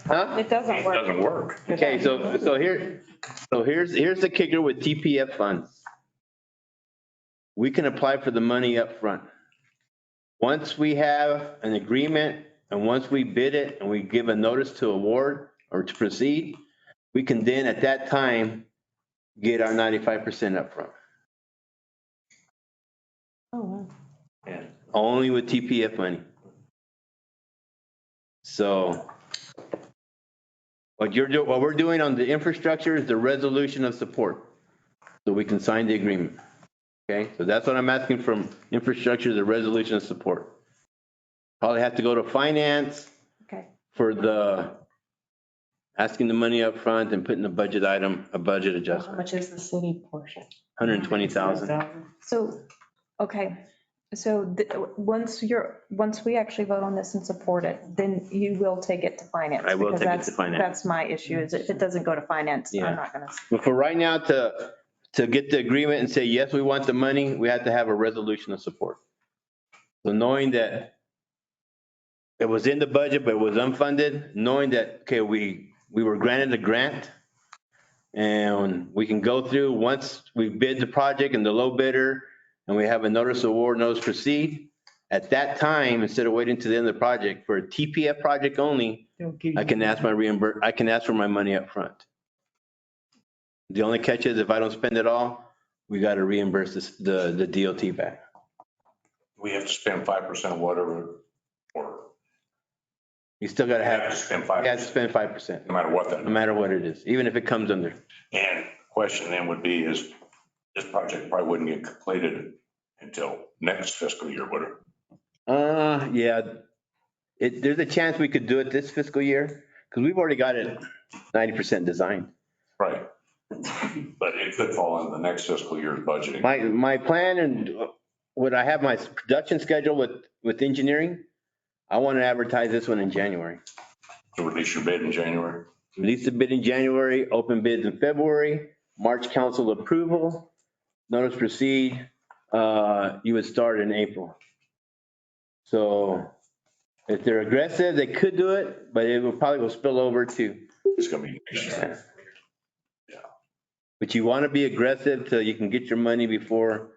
Speaker 6: huh?
Speaker 2: It doesn't
Speaker 4: It
Speaker 2: work.
Speaker 4: doesn't work.
Speaker 6: Okay, here's the kicker with TPF funds. We can apply for the money up front. Once we have an agreement and once we bid it and we give a notice to award or to proceed, we can then at that time get our 95% up front.
Speaker 2: Oh, wow.
Speaker 6: Yeah. Only with TPF money. So what we're doing on the infrastructure is the resolution of support. So we can sign the agreement. Okay, so that's what I'm asking from infrastructure, the resolution of support. Probably have to go to finance
Speaker 2: Okay.
Speaker 6: for the asking the money up front and putting the budget item, a budget
Speaker 2: How
Speaker 6: adjustment,
Speaker 2: much is the city portion?
Speaker 6: 120,000.
Speaker 2: So, okay, So once we actually vote on this and support it, then you will take it to finance.
Speaker 6: I will
Speaker 2: because
Speaker 6: take it to
Speaker 2: that's-
Speaker 6: finance.
Speaker 2: That's my issue, is if it doesn't go to finance,
Speaker 6: Yeah.
Speaker 2: I'm not gonna.
Speaker 6: But for right now, to get the agreement and say, yes, we want the money, we have to have a resolution of support. So knowing that it was in the budget, but it was unfunded, knowing that, okay, we were granted a grant and we can go through, once we bid the project and the low bidder, and we have a notice of award, notice proceed, at that time, instead of waiting to the end of the project, for a TPF project only,
Speaker 5: They'll give
Speaker 6: I
Speaker 5: you-
Speaker 6: can ask I can ask for my money up front. The only catch is if I don't spend it all, we got to reimburse the DOT back.
Speaker 4: We have to spend 5% of whatever, or
Speaker 6: You still got to
Speaker 4: we have to
Speaker 6: have,
Speaker 4: spend
Speaker 6: you have to
Speaker 4: 5%,
Speaker 6: spend 5%,
Speaker 4: no matter what that.
Speaker 6: no matter what it is, even if it comes under.
Speaker 4: And question then would be is, this project probably wouldn't get completed until next fiscal year, would it?
Speaker 6: Yeah, there's a chance we could do it this fiscal year, because we've already got it 90% designed.
Speaker 4: Right. But it could fall into the next fiscal year's budgeting.
Speaker 6: My plan and what I have my production schedule with engineering, I want to advertise this one in January.
Speaker 4: To release your bid in January.
Speaker 6: Release the bid in January, open bids in February, March council approval, notice proceed, you would start in April. So if they're aggressive, they could do it, but it will probably will spill over to.
Speaker 4: It's gonna be next year.
Speaker 6: But you want to be aggressive so you can get your money before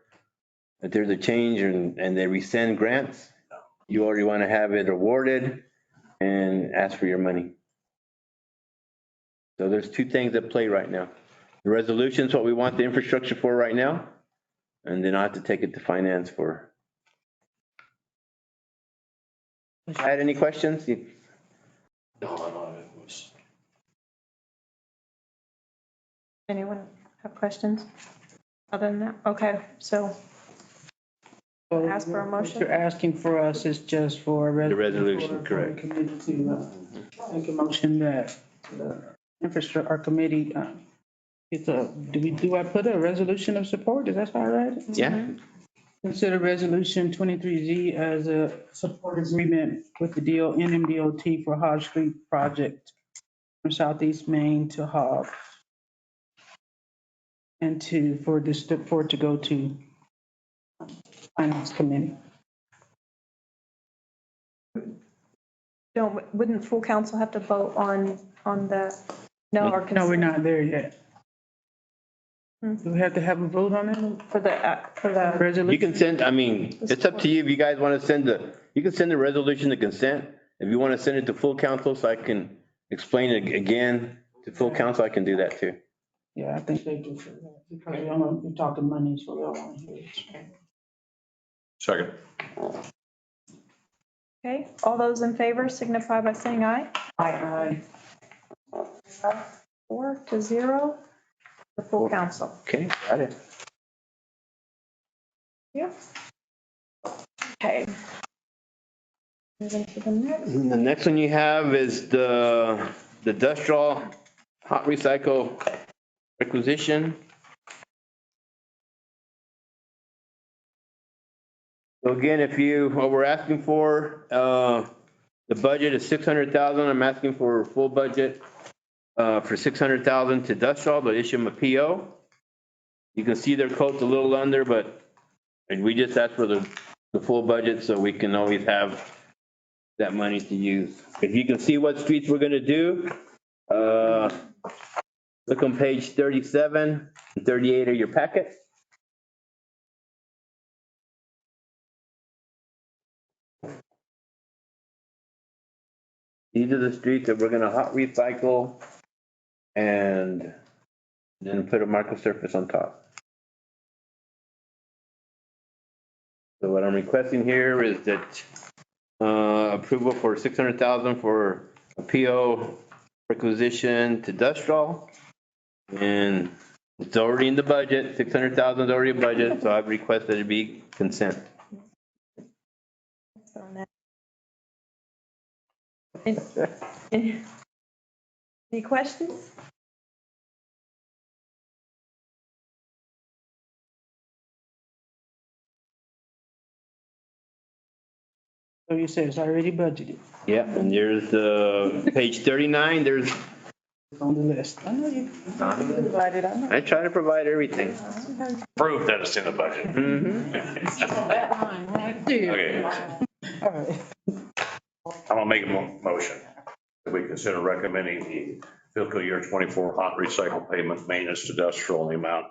Speaker 6: if there's a change and they rescind grants. You already want to have it awarded and ask for your money. So there's two things at play right now. The resolution's what we want the infrastructure for right now. And then I have to take it to finance for. Had any questions?
Speaker 2: Anyone have questions other than that? Okay, so
Speaker 5: So
Speaker 2: Ask for a motion?
Speaker 5: What you're asking for us is just for a
Speaker 6: The
Speaker 5: resolution.
Speaker 6: resolution, correct.
Speaker 5: For the committee to make a motion that the infrastructure, our committee, do I put a resolution of support? Is that how I read it?
Speaker 6: Yeah,
Speaker 5: Consider resolution 23Z as a support agreement with the NMDOT for Hodge Street project from Southeast Main to Hogg. And for it to go to Finance Committee.
Speaker 2: wouldn't full council have to vote on the, no, or
Speaker 5: No, we're not there yet.
Speaker 2: Hmm.
Speaker 5: Do we have to have a vote on it?
Speaker 2: for the,
Speaker 6: you
Speaker 5: Resolution?
Speaker 6: can send, I mean, it's up to you if you guys want to you can send the resolution to consent. If you want to send it to full council so I can explain it again to full council, I can do that too.
Speaker 5: Yeah, I think they do, because we're talking money, so we all want to hear it.
Speaker 4: Second.
Speaker 2: okay, all those in favor signify by saying aye.
Speaker 5: Aye.
Speaker 2: 4-0, the full council.
Speaker 6: Okay, got it.
Speaker 2: Yeah. Okay. Moving to the next.
Speaker 6: The next one you have is the industrial hot recycle requisition. So again, what we're asking for, the budget is 600,000. I'm asking for a full budget for 600,000 to industrial, but issue them a PO. You can see their quote's a little under, but we just asked for the full budget so we can always have that money to use. If you can see what streets we're gonna do, look on page 37 and 38 of your packet. These are the streets that we're gonna hot recycle and then put a micro surface on top. So what I'm requesting here is that approval for 600,000 for a PO requisition to Dustral. And it's already in the budget, 600,000 is already a budget, so I've requested it be consent.
Speaker 2: Any questions?
Speaker 5: So you said it's already budgeted.
Speaker 6: Yeah, and there's page 39, there's,
Speaker 5: It's on the list. I know you provided, I know.
Speaker 6: I try to provide everything.
Speaker 4: Proof that it's in the budget.
Speaker 6: Mhm.
Speaker 5: That line right there.
Speaker 4: Okay,
Speaker 5: All right.
Speaker 4: I'm gonna make a motion that we consider recommending the fiscal year 24 hot recycle payment maintenance industrial in the amount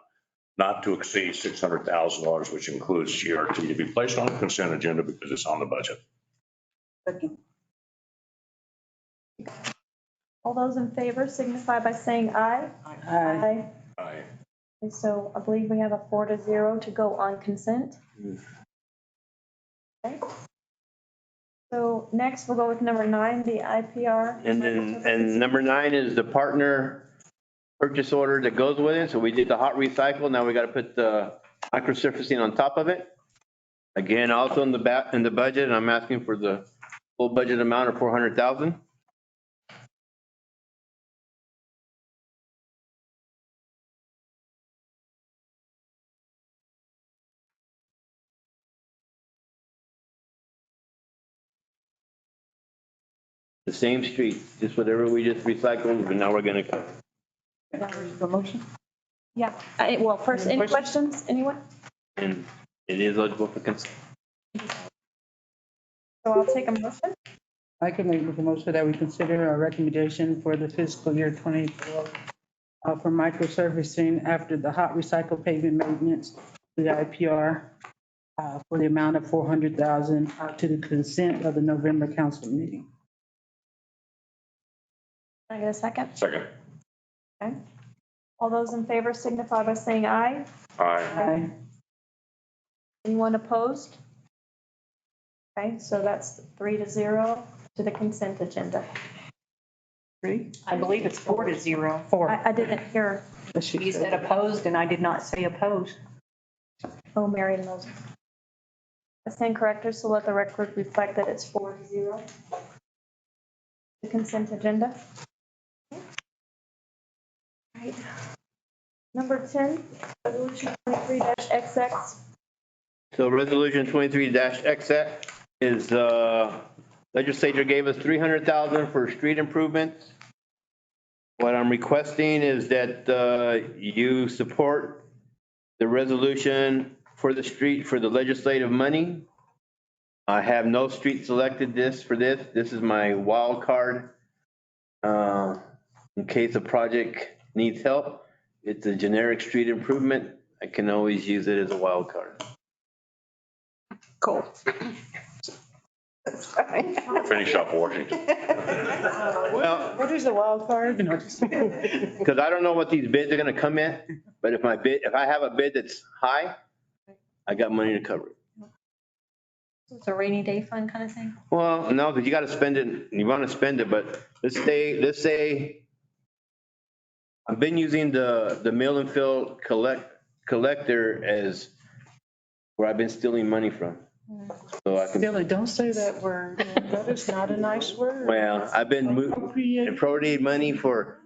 Speaker 4: not to exceed $600,000, which includes GRT, to be placed on the consent agenda because it's on the budget.
Speaker 2: All those in favor signify by saying aye.
Speaker 5: Aye.
Speaker 4: Aye.
Speaker 2: And so I believe we have a 4-0 to go on consent. Okay. So next we'll go with number 9, the IPR.
Speaker 6: And number 9 is the partner purchase order that goes with it. So we did the hot recycle. Now we got to put the microsurfacing on top of it. Again, also in the budget, and I'm asking for the full budget amount of 400,000. The same street, just whatever we just recycled, but now we're gonna cover.
Speaker 5: The motion?
Speaker 2: Yeah, well, first, any questions, anyone?
Speaker 6: And it is eligible for consent.
Speaker 2: So I'll take a motion.
Speaker 5: I can make the motion that we consider a recommendation for the fiscal year 24 for microservicing after the hot recycle pavement maintenance, the IPR, for the amount of 400,000 to the consent of the November council meeting.
Speaker 2: Can I get a second?
Speaker 4: Second.
Speaker 2: Okay. All those in favor signify by saying aye.
Speaker 4: Aye.
Speaker 5: Aye.
Speaker 2: Anyone opposed? Okay, so that's 3-0 to the consent agenda.
Speaker 9: I believe it's 4-0.
Speaker 5: 4.
Speaker 2: I didn't hear,
Speaker 9: You said opposed and I did not say opposed.
Speaker 2: oh, Mary knows. I stand corrected, so let the record reflect that it's 4-0. The consent agenda. Right. Number 10, resolution 23-XX.
Speaker 6: So resolution 23-XX is, legislature gave us 300,000 for street improvements. What I'm requesting is that you support the resolution for the street for the legislative money. I have no street selected for this. This is my wild card. In case a project needs help, it's a generic street improvement. I can always use it as a wild card.
Speaker 11: Cool.
Speaker 4: Finish up Washington.
Speaker 6: Well,
Speaker 5: What is the wild card? No, just-
Speaker 6: because I don't know what these bids are gonna come in, but if I have a bid that's high, I got money to cover it.
Speaker 2: It's a rainy day fund kind of thing.
Speaker 6: Well, no, because you gotta spend it, you wanna spend it, but let's say, I've been using the mill and fill collector as where I've been stealing money from. So I can,
Speaker 5: Billy, don't say that word. That is not a nice word.
Speaker 6: well, I've been appropriating money for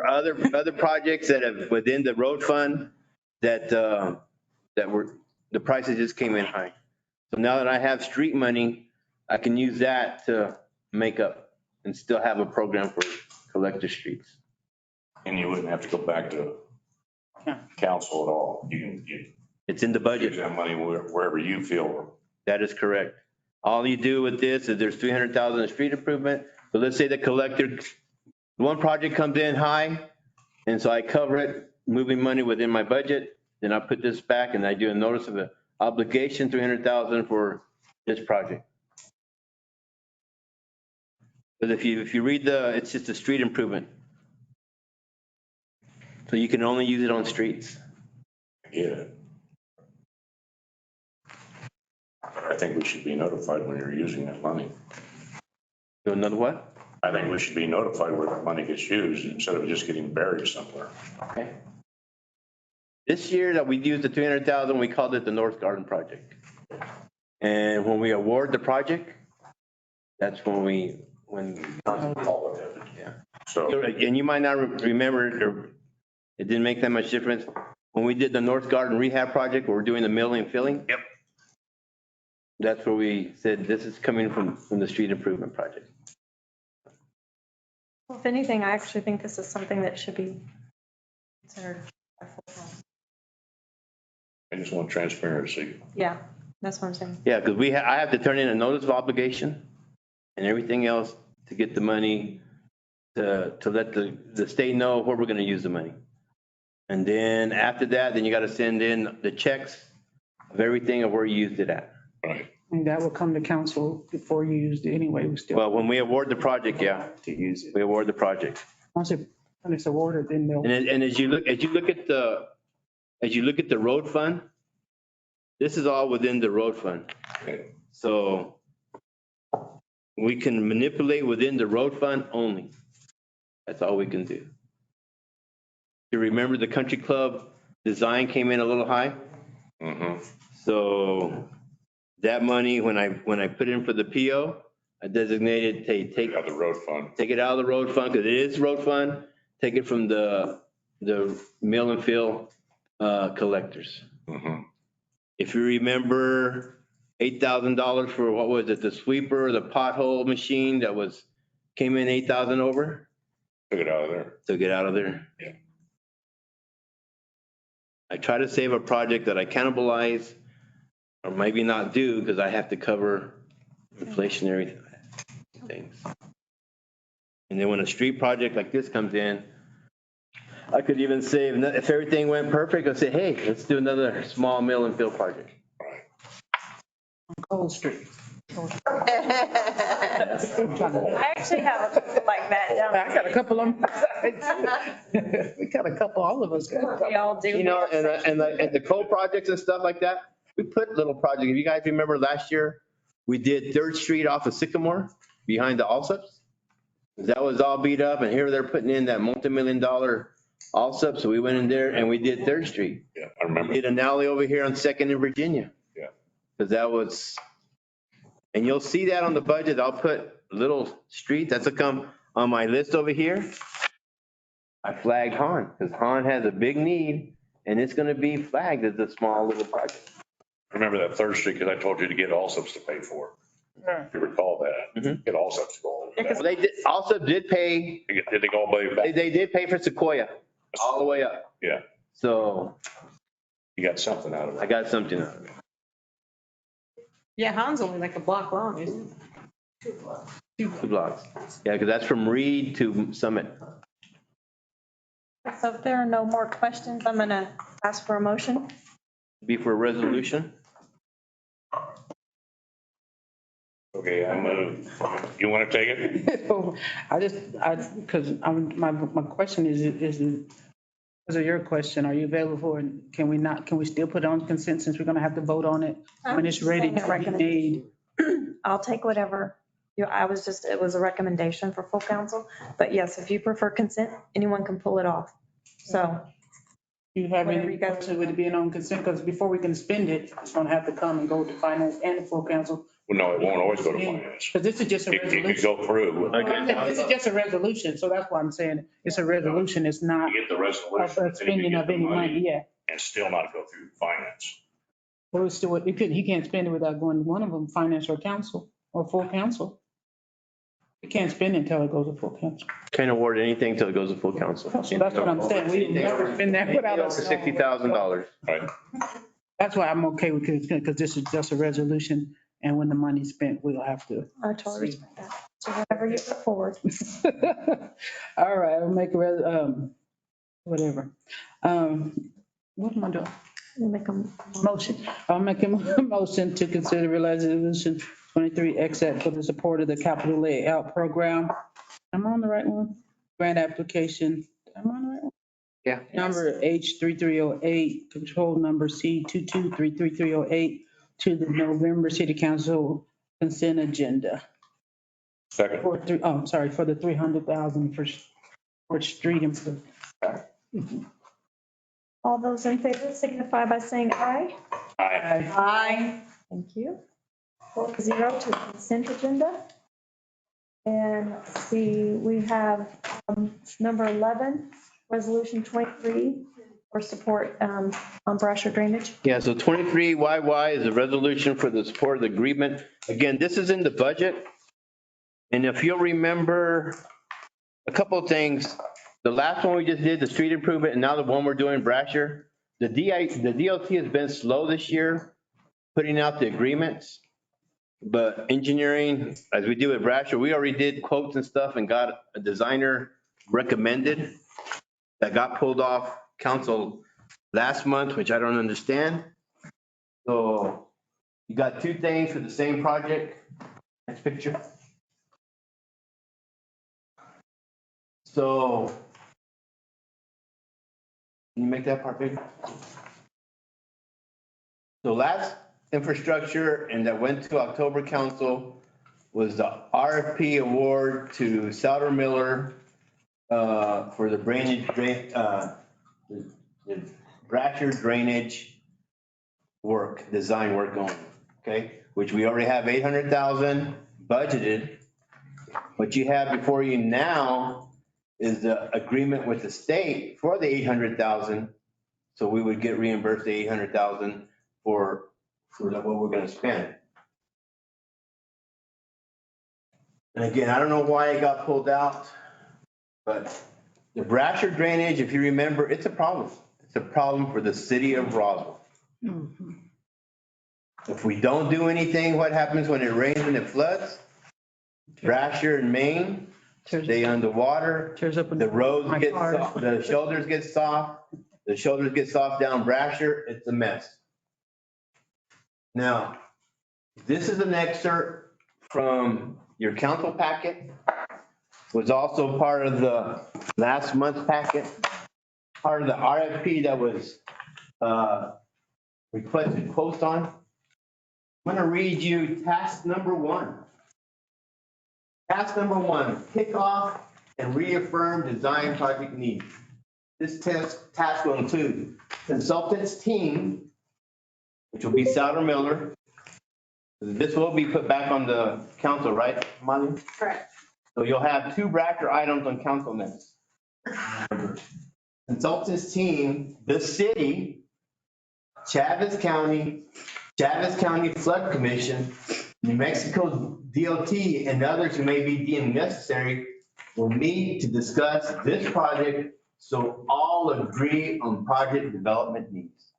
Speaker 6: other projects that have within the road fund that were, the prices just came in high. So now that I have street money, I can use that to make up and still have a program for collector streets.
Speaker 4: And you wouldn't have to go back to council at all. You can
Speaker 6: It's in the
Speaker 4: use
Speaker 6: budget.
Speaker 4: that money wherever you feel.
Speaker 6: That is correct. All you do with this is there's 300,000 in street improvement. So let's say the collector, one project comes in high, and so I cover it, moving money within my budget. Then I put this back and I do a notice of an obligation, 300,000 for this project. But if you read it's just a street improvement. So you can only use it on streets.
Speaker 4: Yeah. I think we should be notified when you're using that money.
Speaker 6: Do another what?
Speaker 4: I think we should be notified where that money gets used instead of just getting buried somewhere.
Speaker 6: Okay. This year that we used the 300,000, we called it the North Garden Project. And when we award the project, that's when yeah.
Speaker 4: So
Speaker 6: And you might not remember it, or it didn't make that much difference. When we did the North Garden Rehab Project, where we're doing the milling and filling.
Speaker 4: Yep.
Speaker 6: That's where we said this is coming from the street improvement project.
Speaker 2: Well, if anything, I actually think this is something that should be considered by full council.
Speaker 4: I just want transparency.
Speaker 2: Yeah, that's what I'm saying.
Speaker 6: Yeah, because I have to turn in a notice of obligation and everything else to get the money, to let the state know where we're going to use the money. And then after that, then you got to send in the checks of everything of where you used it at.
Speaker 4: Right.
Speaker 5: And that will come to council before you use it anyway. We still
Speaker 6: Well, when we award the project, yeah,
Speaker 5: to use it.
Speaker 6: we award the project.
Speaker 5: Once it's awarded, then they'll.
Speaker 6: And as you look at the road fund, this is all within the road fund.
Speaker 4: Okay.
Speaker 6: So we can manipulate within the road fund only. That's all we can do. You remember the country club design came in a little high?
Speaker 4: Mm-hmm.
Speaker 6: So that money, when I put in for the PO, I designated, hey, take
Speaker 4: Out the road fund.
Speaker 6: it out of the road fund, because it is road fund. Take it from the mill and fill collectors.
Speaker 4: Mm-hmm.
Speaker 6: If you remember, $8,000 for, what was it, the sweeper, the pothole machine that came in 8,000 over?
Speaker 4: Took it out of there.
Speaker 6: Took it out of there.
Speaker 4: Yeah.
Speaker 6: I try to save a project that I cannibalize or maybe not do because I have to cover inflationary things. And then when a street project like this comes in, I could even say, if everything went perfect, I'd say, hey, let's do another small mill and fill project.
Speaker 5: Cold Street.
Speaker 2: I actually have a couple like that down.
Speaker 5: I got a couple of them. We got a couple, all of us got.
Speaker 2: We all do.
Speaker 6: You know, and the coal projects and stuff like that, we put little projects. If you guys remember last year, we did 3rd Street off of Sycamore behind the Allsups. That was all beat up, and here they're putting in that multi-million-dollar Allsup, so we went in there and we did 3rd Street.
Speaker 4: Yeah, I remember.
Speaker 6: Did an alley over here on 2nd in Virginia.
Speaker 4: Yeah.
Speaker 6: Because that was, and you'll see that on the budget. I'll put little streets that's come on my list over here. I flagged Han, because Han has a big need, and it's going to be flagged as a small little project.
Speaker 4: Remember that 3rd Street, because I told you to get Allsups to pay for it. If you recall that.
Speaker 6: Mhm.
Speaker 4: Get Allsups to go.
Speaker 6: Well, they did, also did pay,
Speaker 4: Did they go all the way back?
Speaker 6: they did pay for Sequoia all the way up.
Speaker 4: Yeah,
Speaker 6: So
Speaker 4: you got something out of
Speaker 6: I
Speaker 4: it.
Speaker 6: got something out of it.
Speaker 11: Yeah, Han's only like a block long, isn't it?
Speaker 6: 2 blocks. Yeah, because that's from Reed to Summit.
Speaker 2: So if there are no more questions, I'm going to ask for a motion.
Speaker 6: Be for a resolution.
Speaker 4: Okay, you want to take it?
Speaker 5: Because my question is because of your question, are you available and can we still put it on consent since we're going to have to vote on it when it's ready to be made?
Speaker 2: I'll take whatever. It was a recommendation for full council, but yes, if you prefer consent, anyone can pull it off. So
Speaker 5: Do you have
Speaker 2: Whatever
Speaker 5: any
Speaker 2: you guys-
Speaker 5: question with it being on consent? Because before we can spend it, it's going to have to come and go to finance and the full council.
Speaker 4: Well, no, it won't always go to finance.
Speaker 5: Because this is just a
Speaker 4: It could
Speaker 5: resolution.
Speaker 4: go through.
Speaker 5: This is just a resolution, so that's why I'm saying it's a resolution. It's not
Speaker 4: You get the
Speaker 5: of
Speaker 4: resolution.
Speaker 5: a spending of any money, yeah.
Speaker 4: And still not go through finance.
Speaker 5: Well, it's still, he can't spend it without going to one of them, finance or council, or full council. He can't spend it until it goes to full council.
Speaker 6: Can't award anything until it goes to full council.
Speaker 5: So that's what I'm saying. We never spend that without us.
Speaker 6: $60,000.
Speaker 4: Right.
Speaker 5: That's why I'm okay with it, because this is just a resolution, and when the money's spent, we'll have to.
Speaker 2: I totally respect that. So whatever you put forward.
Speaker 5: All right, I'll make whatever. What am I doing?
Speaker 2: You make them.
Speaker 5: Motion. I'll make a motion to consider resolution 23X for the support of the capital layout program. Am I on the right one? Grant application. Am I on the right one?
Speaker 6: Yeah.
Speaker 5: Number H3308, control number C22333308 to the November City Council consent agenda.
Speaker 4: Second.
Speaker 5: For the 300,000 for street improvement.
Speaker 2: All those in favor signify by saying aye.
Speaker 4: Aye.
Speaker 2: Aye. Thank you. 4-0 to the consent agenda. And let's see, we have number 11, resolution 23 or support on Brasher drainage?
Speaker 6: Yeah, so 23YY is a resolution for the support of the agreement. Again, this is in the budget. And if you'll remember a couple of things, the last one we just did, the street improvement, and now the one we're doing, Brasher, the DOT has been slow this year putting out the agreements. But engineering, as we do with Brasher, we already did quotes and stuff and got a designer recommended that got pulled off council last month, which I don't understand. So you got two things for the same project. Next picture. So can you make that part bigger? So last infrastructure and that went to October council was the RFP award to Souter Miller for the the Brasher drainage work, design work going, okay? Which we already have 800,000 budgeted. What you have before you now is the agreement with the state for the 800,000. So we would get reimbursed the 800,000 for what we're gonna spend. And again, I don't know why it got pulled out, but the Brasher drainage, if you remember, it's a problem. It's a problem for the city of Roswell. If we don't do anything, what happens when it rains and it floods? Brasher and Maine, stay underwater.
Speaker 5: Tears up.
Speaker 6: The roads get soft, the shoulders get soft. The shoulders get soft down Brasher, it's a mess. Now, this is an excerpt from your council packet. Was also part of the last month's packet, part of the RFP that was requested quotes on. I'm gonna read you task number 1. Task number 1, kick off and reaffirm design project needs. This task will include consultants team, which will be Souter Miller. This will be put back on the council, right, Molly?
Speaker 11: Correct.
Speaker 6: So you'll have 2 Brasher items on council next. Consultants team, the city, Chaves County Flood Commission, New Mexico DOT, and others who may be deemed necessary will meet to discuss this project so all agree on project development needs.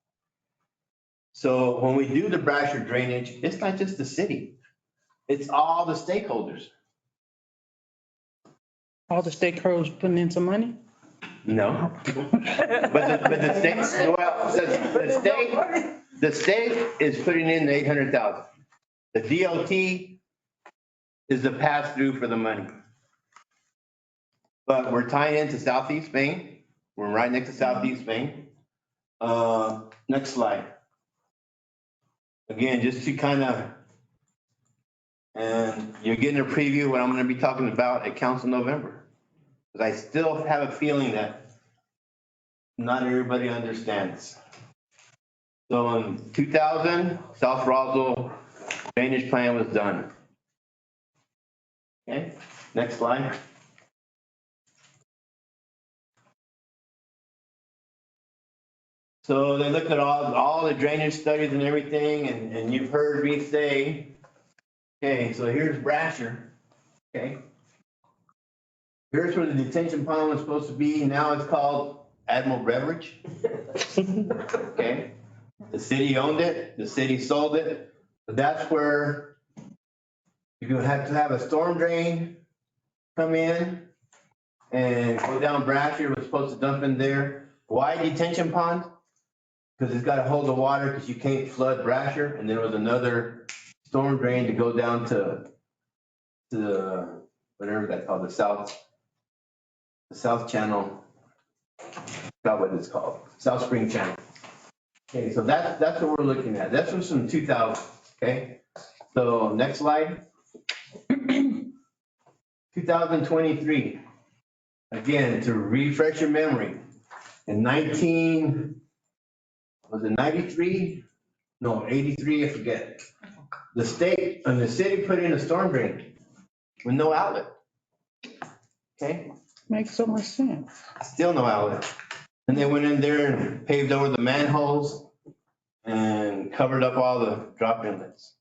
Speaker 6: So when we do the Brasher drainage, it's not just the city, it's all the stakeholders.
Speaker 5: All the stakeholders putting in some money?
Speaker 6: No. But the state, well, the state is putting in the 800,000. The DOT is the pass through for the money. But we're tying into Southeast Maine. We're right next to Southeast Maine. Next slide. Again, just to kind of, and you're getting a preview of what I'm going to be talking about at council November. But I still have a feeling that not everybody understands. So in 2000, South Roswell drainage plan was done. Okay, next slide. So they looked at all the drainage studies and everything, and you've heard me say, okay, so here's Brasher, okay? Here's where the detention pond was supposed to be. Now it's called Admiral Beverage. Okay. The city owned it. The city sold it. But that's where you're going to have a storm drain come in and go down Brasher. It was supposed to dump in there. Why detention pond? Because it's got to hold the water because you can't flood Brasher. And there was another storm drain to go down to whatever that's called, the South Channel, forgot what it's called, South Spring Channel. Okay, so that's what we're looking at. That's from 2000, okay? So next slide. 2023. Again, to refresh your memory, in 93? No, 83, I forget. The state and the city put in a storm drain with no outlet. Okay?
Speaker 5: Makes so much sense.
Speaker 6: Still no outlet. And they went in there and paved over the manholes and covered up all the drop inlets.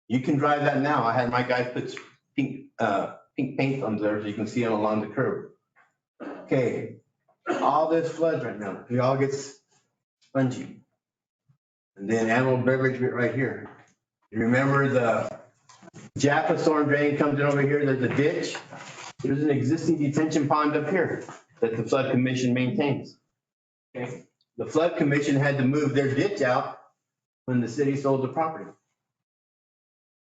Speaker 6: You can drive that now. I had my guy put pink paint on there so you can see them along the curb. Okay, all this floods right now. It all gets spongy. And then animal beverage bit right here. You remember the Jaffa storm drain comes in over here, there's a ditch. There's an existing detention pond up here that the flood commission maintains. Okay, the flood commission had to move their ditch out when the city sold the property.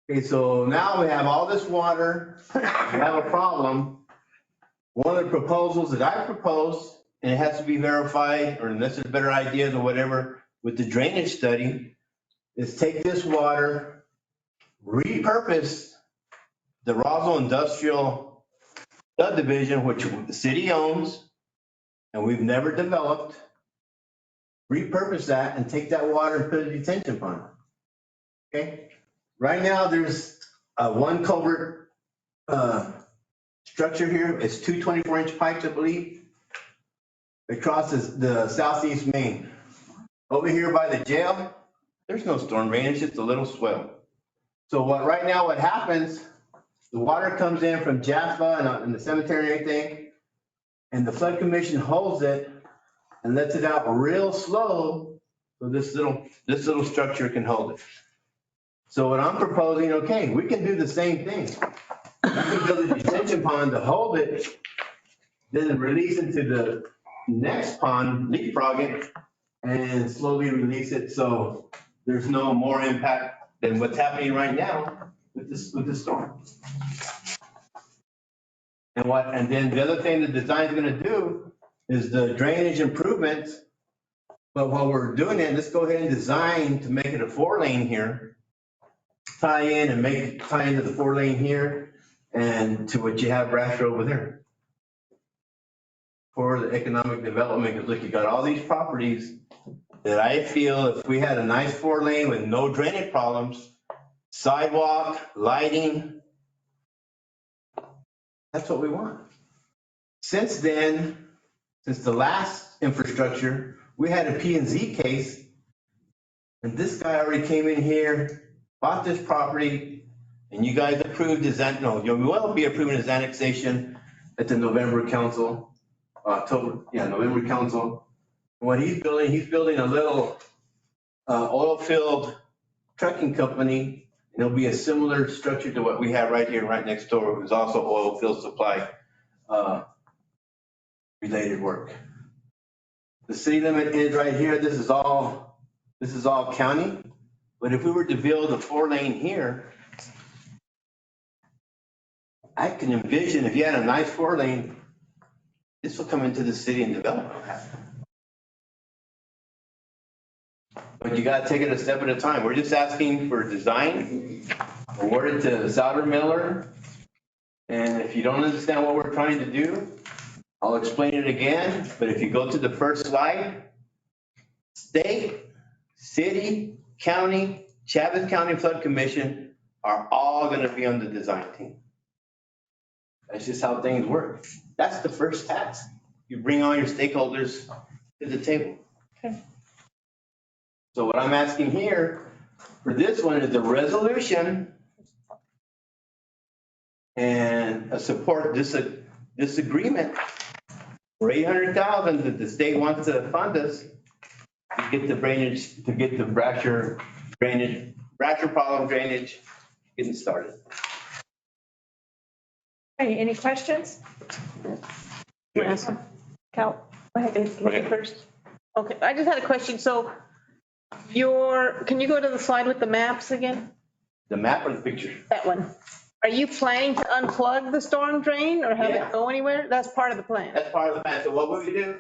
Speaker 6: Okay, so now we have all this water, we have a problem. One of the proposals that I proposed, and it has to be verified, or unless there's better ideas or whatever, with the drainage study, is take this water, repurpose the Roswell Industrial Subdivision, which the city owns, and we've never developed, repurpose that and take that water and put a detention pond. Okay? Right now, there's one culvert structure here. It's two 24-inch pipes, I believe. It crosses the southeast main. Over here by the jail, there's no storm drain, it's just a little swell. So right now what happens, the water comes in from Jaffa and the cemetery and everything, and the flood commission holds it and lets it out real slow so this little structure can hold it. So what I'm proposing, okay, we can do the same thing. We can build a detention pond to hold it, then release into the next pond, leapfrog it, and slowly release it so there's no more impact than what's happening right now with the storm. And then the other thing the design is going to do is the drainage improvements. But while we're doing it, let's go ahead and design to make it a 4-lane here. Tie into the 4-lane here and to what you have Brasher over there. For the economic development, because look, you got all these properties that I feel if we had a nice 4-lane with no drainage problems, sidewalk, lighting, that's what we want. Since then, since the last infrastructure, we had a P&Z case, and this guy already came in here, bought this property, and you guys approved his, you will be approving his annexation at the November council, November council. What he's building a little oil-filled trucking company. And it'll be a similar structure to what we have right here, right next door. It was also oil field supply related work. The city limit is right here. This is all county. But if we were to build a 4-lane here, I can envision if you had a nice 4-lane, this will come into the city and develop. But you gotta take it a step at a time. We're just asking for design, award it to Souder Miller. And if you don't understand what we're trying to do, I'll explain it again. But if you go to the first slide, state, city, county, Chavez County Flood Commission are all gonna be on the design team. That's just how things work. That's the first task. You bring all your stakeholders to the table.
Speaker 11: Okay.
Speaker 6: So what I'm asking here for this one is a resolution and a support disagreement for $800,000 that the state wants to fund us to get the drainage, to get the Brasher problem drainage getting started.
Speaker 11: Hey, any questions?
Speaker 4: Yes.
Speaker 11: Cal, go ahead first. Okay, I just had a question. So can you go to the slide with the maps again?
Speaker 6: The map or the picture?
Speaker 11: That one. Are you planning to unplug the storm drain or have
Speaker 6: Yeah.
Speaker 11: it go anywhere? That's part of the plan.
Speaker 6: That's part of the plan. So what would we do?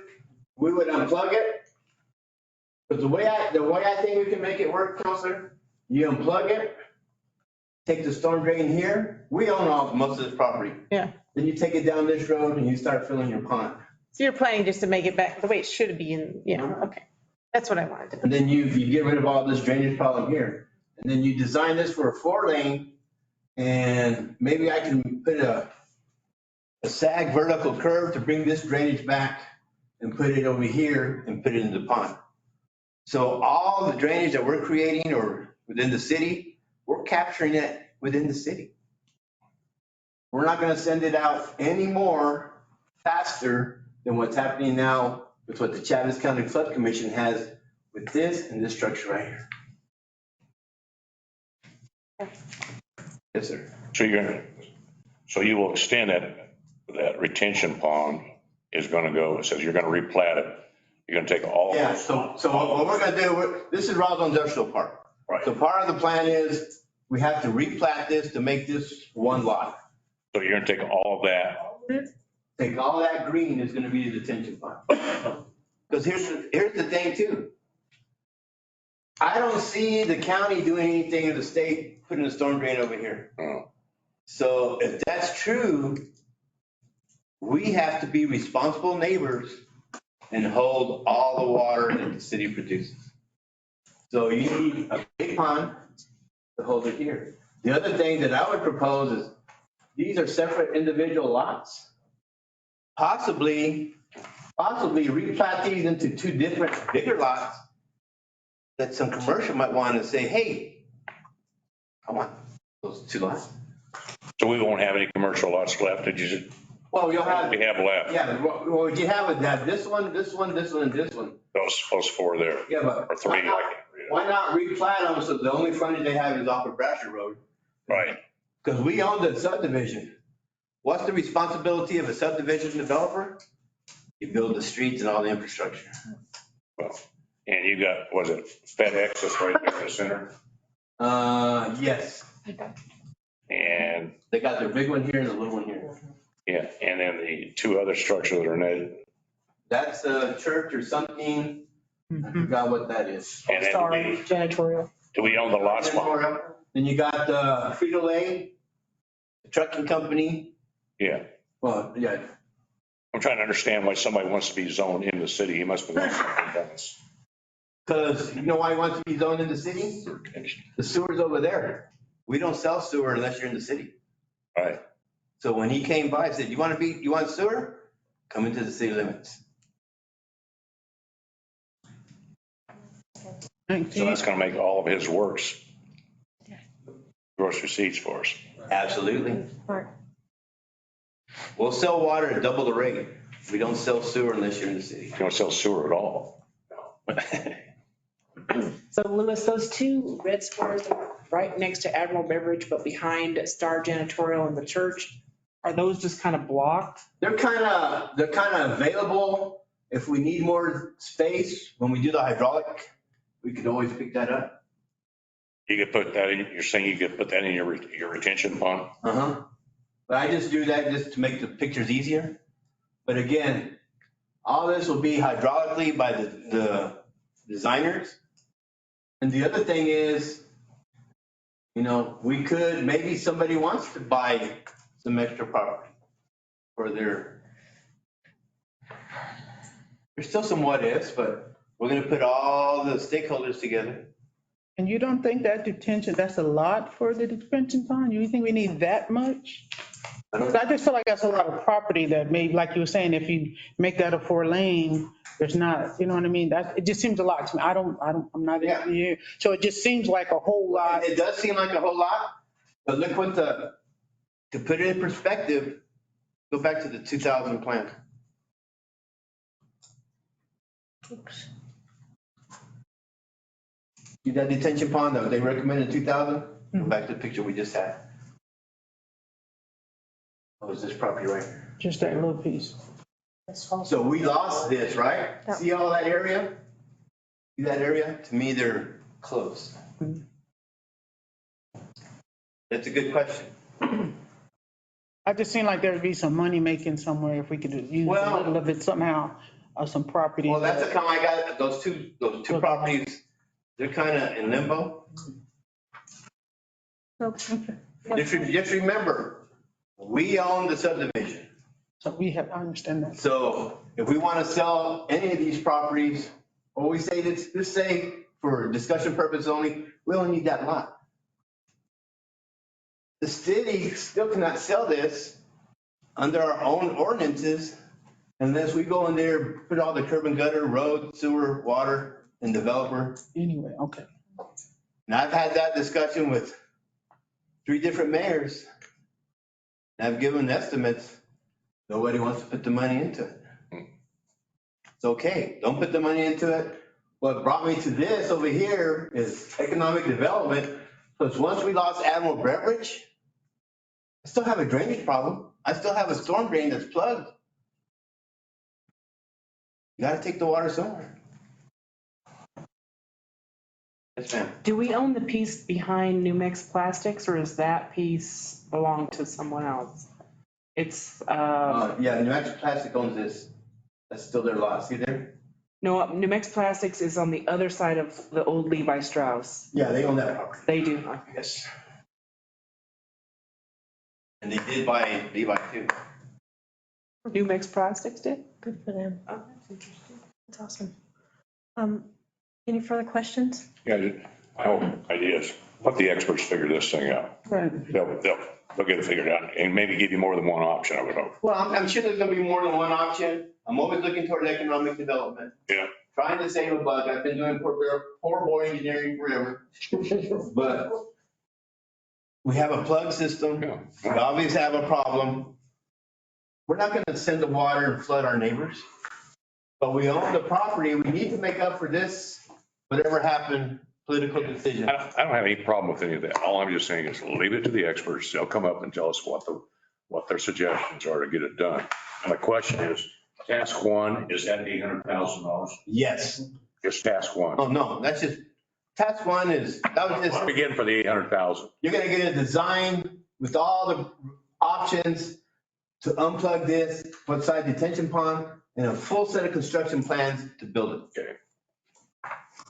Speaker 6: We would unplug it. But the way I think we can make it work, Counselor, you unplug it, take the storm drain here. We own most of this property.
Speaker 11: Yeah.
Speaker 6: Then you take it down this road and you start filling your pond.
Speaker 11: So you're planning just to make it back the way it should be okay. That's what I wanted to.
Speaker 6: And then you get rid of all this drainage problem here. And then you design this for a 4-lane and maybe I can put a sag vertical curve to bring this drainage back and put it over here and put it in the pond. So all the drainage that we're creating or within the city, we're capturing it within the city. We're not gonna send it out any more faster than what's happening now with what the Chaves County Flood Commission has with this and this structure right here. Yes, sir.
Speaker 4: So you will extend that retention pond is gonna go, it says you're gonna replat it. You're gonna take all.
Speaker 6: Yeah, so what we're gonna do, this is Roswell Industrial Park.
Speaker 4: Right.
Speaker 6: So part of the plan is we have to replat this to make this one lot.
Speaker 4: So you're gonna take all of that.
Speaker 6: Take all that green is gonna be the detention pond. Because here's the thing too. I don't see the county doing anything or the state putting a storm drain over here.
Speaker 4: Oh.
Speaker 6: So if that's true, we have to be responsible neighbors and hold all the water that the city produces. So you need a big pond to hold it here. The other thing that I would propose is these are separate individual lots. Possibly replat these into two different bigger lots that some commercial might want to say, hey, come on, those two lots.
Speaker 4: So we won't have any commercial lots left. Did you just,
Speaker 6: Well, you'll have,
Speaker 4: we have left?
Speaker 6: yeah, what you have is that this one, and this one.
Speaker 4: Those four there,
Speaker 6: Yeah, but
Speaker 4: or three, like,
Speaker 6: why not replat them so the only frontage they have is off of Brasher Road?
Speaker 4: right?
Speaker 6: Because we own the subdivision. What's the responsibility of a subdivision developer? You build the streets and all the infrastructure.
Speaker 4: Well, and you got, was it FedEx that's right there in the center?
Speaker 6: Yes,
Speaker 4: And,
Speaker 6: they got their big one here and the little one here.
Speaker 4: yeah, and then the two other structures that are in
Speaker 6: That's a church or something. I forgot what that is.
Speaker 4: and then
Speaker 11: Sorry, janitorial.
Speaker 4: do we own the lots behind?
Speaker 6: Then you got Frito-Lay, the trucking company.
Speaker 4: Yeah.
Speaker 6: Well, yeah,
Speaker 4: I'm trying to understand why somebody wants to be zoned in the city. He must be wanting something else.
Speaker 6: because you know why he wants to be zoned in the city? The sewer's over there. We don't sell sewer unless you're in the city.
Speaker 4: Right.
Speaker 6: So when he came by, I said, you want sewer? Come into the city limits.
Speaker 4: So that's gonna make all of his works gross receipts for us.
Speaker 6: Absolutely.
Speaker 2: Right.
Speaker 6: We'll sell water at double the rate. We don't sell sewer unless you're in the city.
Speaker 4: You don't sell sewer at all.
Speaker 11: So Louis, those two red squares right next to Admiral Beverage, but behind Star Janitorial and the church, are those just kind of blocked?
Speaker 6: They're kind of available. If we need more space, when we do the hydraulic, we could always pick that up.
Speaker 4: You could put that in, you're saying you could put that in your retention pond?
Speaker 6: Uh-huh. But I just do that just to make the pictures easier. But again, all this will be hydraulically by the designers. And the other thing is, we could, maybe somebody wants to buy some extra property for there's still some what ifs, but we're gonna put all the stakeholders together.
Speaker 5: And you don't think that detention, that's a lot for the detention pond? You think we need that much? I just feel like that's a lot of property that maybe, like you were saying, if you make that a 4-lane, there's not, you know what I mean? It just seems a lot to me. I'm not in here. So it just seems like a whole lot.
Speaker 6: It does seem like a whole lot, but look what to put it in perspective, go back to the 2000 plan. Oops. See that detention pond that they recommended in 2000? Go back to the picture we just had. What was this property right here?
Speaker 5: Just that little piece.
Speaker 6: So we lost this, right? See all that area? See that area? To me, they're close. That's a good question.
Speaker 5: I just seem like there'd be some money making somewhere if we could use a little of it somehow, or some property.
Speaker 6: Well, that's the kind I got, those two properties, they're kind of in limbo. Just remember, we own the subdivision.
Speaker 5: So I understand that.
Speaker 6: So if we want to sell any of these properties, or we say this, let's say for discussion purpose only, we only need that lot. The city still cannot sell this under our own ordinances Unless we go in there, put all the curb and gutter, road, sewer, water, and developer.
Speaker 5: Anyway, okay.
Speaker 6: And I've had that discussion with 3 different mayors. And I've given estimates. Nobody wants to put the money into it. It's okay, don't put the money into it. What brought me to this over here is economic development. Because once we lost Admiral Beverage, I still have a drainage problem. I still have a storm drain that's plugged. You gotta take the water somewhere. Yes, ma'am.
Speaker 12: Do we own the piece behind New Mix Plastics, or does that piece belong to someone else? It's,
Speaker 6: Yeah, New Mexico Plastic owns this. That's still their lot, see there?
Speaker 12: no, New Mix Plastics is on the other side of the old Levi Strauss.
Speaker 6: Yeah, they own that property.
Speaker 12: They do.
Speaker 6: Yes. And they did buy Levi too.
Speaker 12: New Mix Plastics did?
Speaker 2: Good for them.
Speaker 12: Oh, that's interesting.
Speaker 2: That's awesome. Any further questions?
Speaker 4: Yeah, my whole idea is let the experts figure this thing out.
Speaker 5: Right.
Speaker 4: They'll get it figured out and maybe give you more than one option, I would hope.
Speaker 6: Well, I'm sure there's gonna be more than one option. I'm always looking toward economic development.
Speaker 4: Yeah.
Speaker 6: Trying to save a buck. I've been doing poor boy engineering forever. But we have a plug system.
Speaker 4: Yeah.
Speaker 6: We obviously have a problem. We're not gonna send the water and flood our neighbors. But we own the property. We need to make up for this, whatever happened, political decision.
Speaker 4: I don't have any problem with any of that. All I'm just saying is leave it to the experts. They'll come up and tell us what their suggestions are to get it done. And the question is, task 1, is that $800,000?
Speaker 6: Yes.
Speaker 4: Just task 1.
Speaker 6: Oh, no, that's just, task 1 is, that was just.
Speaker 4: Begin for the 800,000.
Speaker 6: You're gonna get a design with all the options to unplug this, put side detention pond, and a full set of construction plans to build it.
Speaker 4: Okay.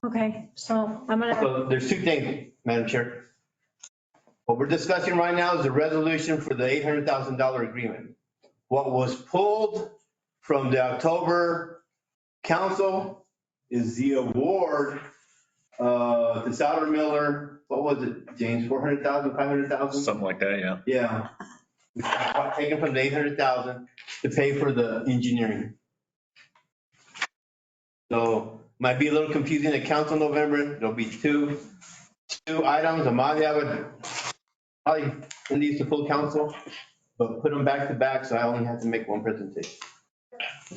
Speaker 2: Okay, so I'm gonna,
Speaker 6: So there's 2 things, Madam Chair. What we're discussing right now is the resolution for the $800,000 agreement. What was pulled from the October council is the award to Souter Miller, what was it, James, 400,000, 500,000?
Speaker 7: Something like that, yeah.
Speaker 6: Yeah. Taken from the 800,000 to pay for the engineering. So might be a little confusing at council November. There'll be two items. I might probably send these to full council, but put them back to back, so I only have to make one presentation.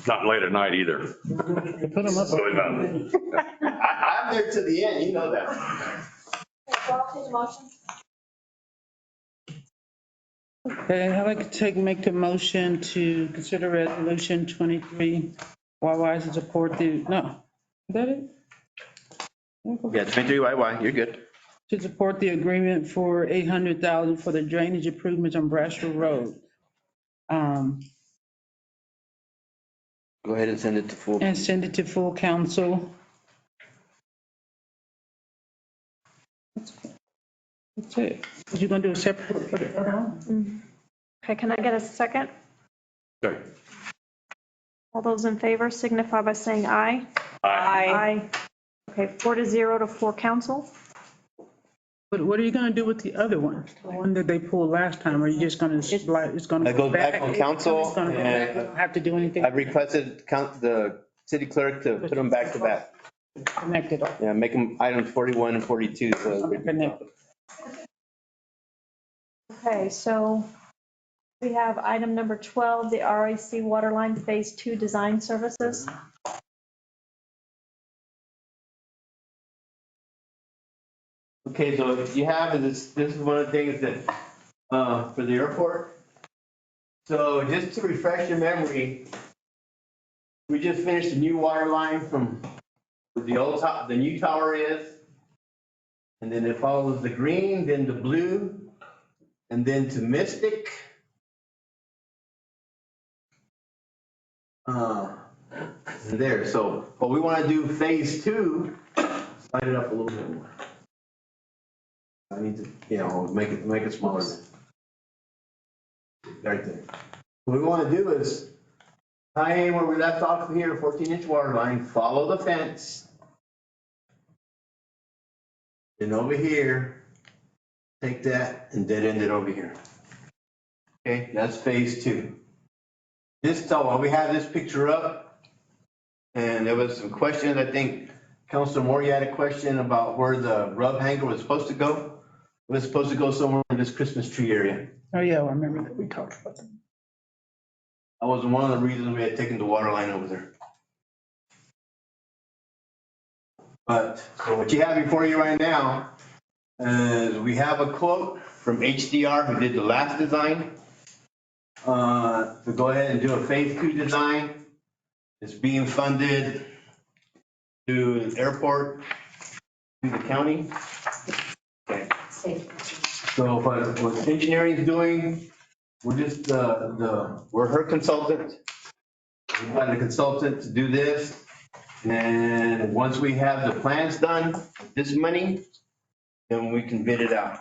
Speaker 4: Not late at night either.
Speaker 5: Put them up.
Speaker 6: I'm there to the end, you know that.
Speaker 5: Okay, I'd like to make the motion to consider resolution 23, YY to support the, no, is that it?
Speaker 6: Yeah, 23YY, you're good.
Speaker 5: To support the agreement for $800,000 for the drainage improvements on Brasher Road.
Speaker 6: Go ahead and send it to full.
Speaker 5: And send it to full council. That's it. You're gonna do a separate for the other one?
Speaker 2: okay, can I get a second?
Speaker 4: Okay.
Speaker 2: All those in favor signify by saying aye. Aye. Okay, 4-0 to full council.
Speaker 5: But what are you gonna do with the other one? The one that they pulled last time? Are you just gonna slide, it's gonna?
Speaker 6: That goes back on council,
Speaker 5: It's gonna go back. You don't have to do anything.
Speaker 6: I've requested the city clerk to put them back to back.
Speaker 5: Connected.
Speaker 6: Yeah, make them items 41 and 42. So
Speaker 5: Connected.
Speaker 2: Okay, so we have item number 12, the RAC Waterline Phase 2 Design Services.
Speaker 6: Okay, so what you have is this is one of the things that, for the airport. So just to refresh your memory, we just finished a new water line from where the new tower is. And then it follows the green, then the blue, and then to Mystic. There, so what we want to do phase 2, slide it up a little bit more. I need to, make it smaller. Right there. What we want to do is tie in where we left off here, 14-inch water line, follow the fence. Then over here, take that and dead end it over here. Okay, that's phase 2. Just while we have this picture up, and there was some questions, I think Councilor Moore, you had a question about where the rub hanger was supposed to go. It was supposed to go somewhere in this Christmas tree area.
Speaker 5: Oh, yeah, I remember that. We talked about that.
Speaker 6: That was one of the reasons we had taken the water line over there. But, so what you have before you right now is we have a quote from HDR who did the last design. To go ahead and do a phase 2 design. It's being funded through the airport, through the county. Okay. So what engineering is doing, we're just we're her consultant. We got a consultant to do this. And once we have the plans done, with this money, then we can bid it out.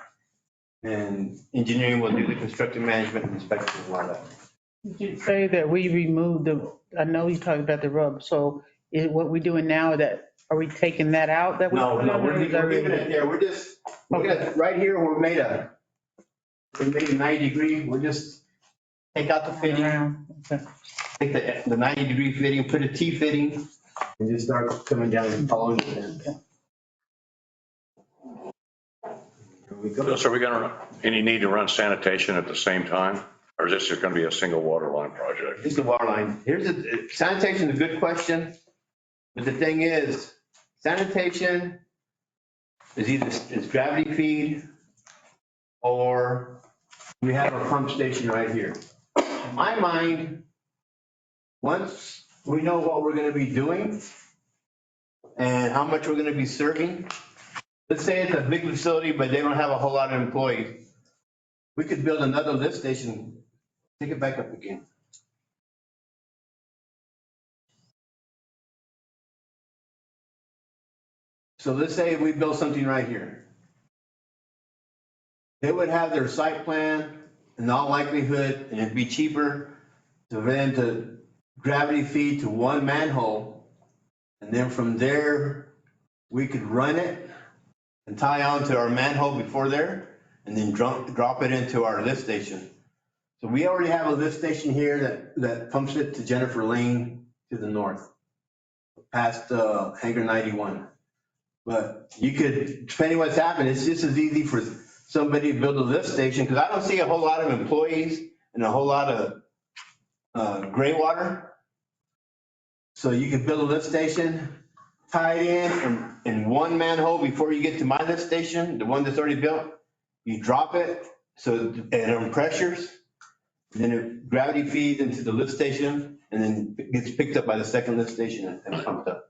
Speaker 6: And engineering will do the construction management and inspection and all that.
Speaker 5: Did you say that we removed I know you talked about the rub, so is what we're doing now are we taking that out? That we
Speaker 6: No,
Speaker 5: put
Speaker 6: no,
Speaker 5: on
Speaker 6: we're
Speaker 5: there? Is that
Speaker 6: leaving it there. We're gonna, right here, we made a 90-degree. We're just take out the fitting,
Speaker 5: Okay.
Speaker 6: take the 90-degree fitting, put a T fitting, and just start coming down and following it in. Here we go.
Speaker 4: So are we gonna, any need to run sanitation at the same time? Or is this just gonna be a single water line project?
Speaker 6: Here's the water line. Sanitation is a good question. But the thing is, sanitation is gravity feed or we have a pump station right here. In my mind, once we know what we're gonna be doing and how much we're gonna be serving, let's say it's a big facility, but they don't have a whole lot of employees. We could build another lift station. Take it back up again. So let's say we build something right here. They would have their site plan in all likelihood, and it'd be cheaper to gravity feed to one manhole. And then from there, we could run it and tie on to our manhole before there, and then drop it into our lift station. So we already have a lift station here that pumps it to Jennifer Lane to the north, past Hangar 91. But you could, depending what's happened, it's just as easy for somebody to build a lift station, because I don't see a whole lot of employees and a whole lot of gray water. So you could build a lift station, tie it in one manhole before you get to my lift station, the one that's already built. You drop it so it on pressures. Then it gravity feeds into the lift station and then it gets picked up by the second lift station and pumped up.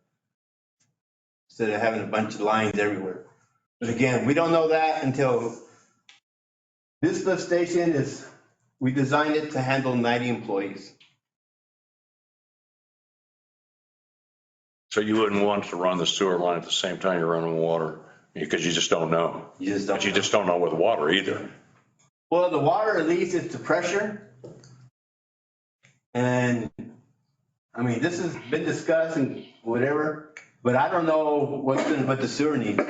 Speaker 6: Instead of having a bunch of lines everywhere. But again, we don't know that until this lift station we designed it to handle 90 employees.
Speaker 4: So you wouldn't want to run the sewer line at the same time you're running water because you just don't know. But you just don't know with water either.
Speaker 6: Well, the water, at least it's the pressure. And I mean, this has been discussed and whatever, but I don't know what the sewer needs.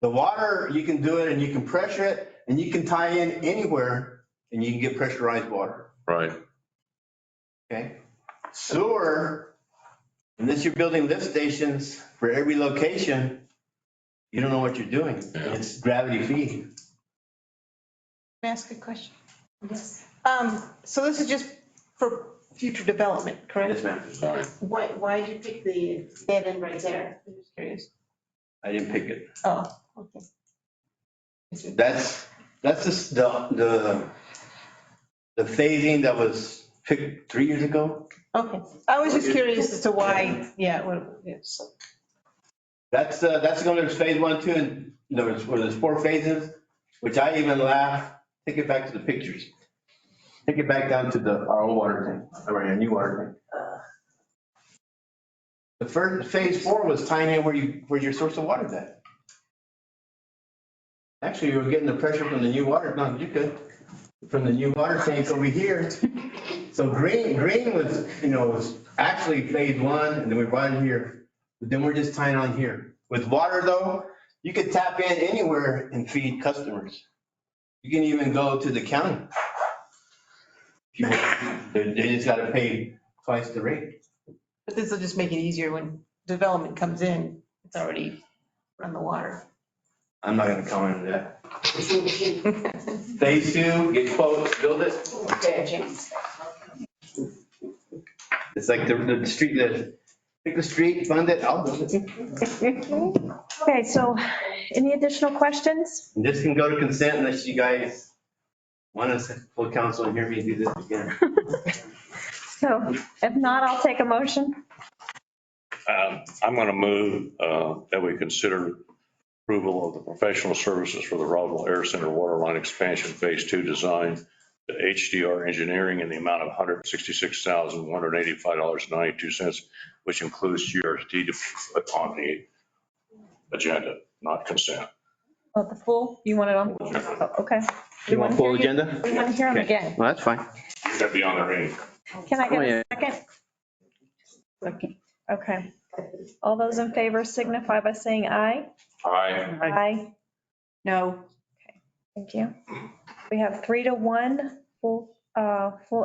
Speaker 6: The water, you can do it and you can pressure it and you can tie in anywhere and you can get pressurized water.
Speaker 4: Right.
Speaker 6: Okay. Sewer, unless you're building lift stations for every location, you don't know what you're doing.
Speaker 4: Yeah.
Speaker 6: It's gravity feed.
Speaker 11: Can I ask a question?
Speaker 8: Yes.
Speaker 11: So this is just for future development, correct?
Speaker 6: Yes, ma'am.
Speaker 4: Sorry.
Speaker 11: Why did you pick the dead end right there? I'm just curious.
Speaker 6: I didn't pick it.
Speaker 11: Oh, okay.
Speaker 6: That's just the phasing that was picked 3 years ago.
Speaker 11: Okay. I was just curious as to why, what it is.
Speaker 6: That's going to phase 1, 2, and there's 4 phases, which I even laugh. Take it back to the pictures. Take it back down to our old water tank, or our new water tank. The first phase 4 was tying in where your source of water is at. Actually, you were getting the pressure from the new water. No, you could. From the new water tank over here. So green was actually phase 1, and then we brought it here. But then we're just tying on here. With water though, you could tap in anywhere and feed customers. You can even go to the county. people, they just gotta pay twice the rate.
Speaker 11: But this will just make it easier when development comes in, it's already on the water.
Speaker 6: I'm not gonna comment on that. Phase 2, get quotes, build it.
Speaker 11: Okay, James.
Speaker 6: It's like the street, pick the street, fund it, I'll build it.
Speaker 2: Okay, so any additional questions?
Speaker 6: And this can go to consent unless you guys want us, full council, and hear me do this again.
Speaker 2: So if not, I'll take a motion.
Speaker 4: I'm going to move that we consider approval of the professional services for the Rodwell Air Center Waterline Expansion Phase 2 design to HDR Engineering in the amount of $166,185.92, which includes GRT to put on the agenda, not consent.
Speaker 2: Oh, the full, you want it on? Oh, okay.
Speaker 6: You want full agenda?
Speaker 2: We want to hear them
Speaker 6: Okay.
Speaker 2: again.
Speaker 6: Well, that's fine.
Speaker 4: You're going to be on there anyway.
Speaker 2: Can I
Speaker 6: Oh,
Speaker 2: get
Speaker 6: yeah.
Speaker 2: a second? Okay. All those in favor signify by saying aye.
Speaker 4: Aye.
Speaker 2: Aye.
Speaker 9: No.
Speaker 2: Thank you. We have 3-1 full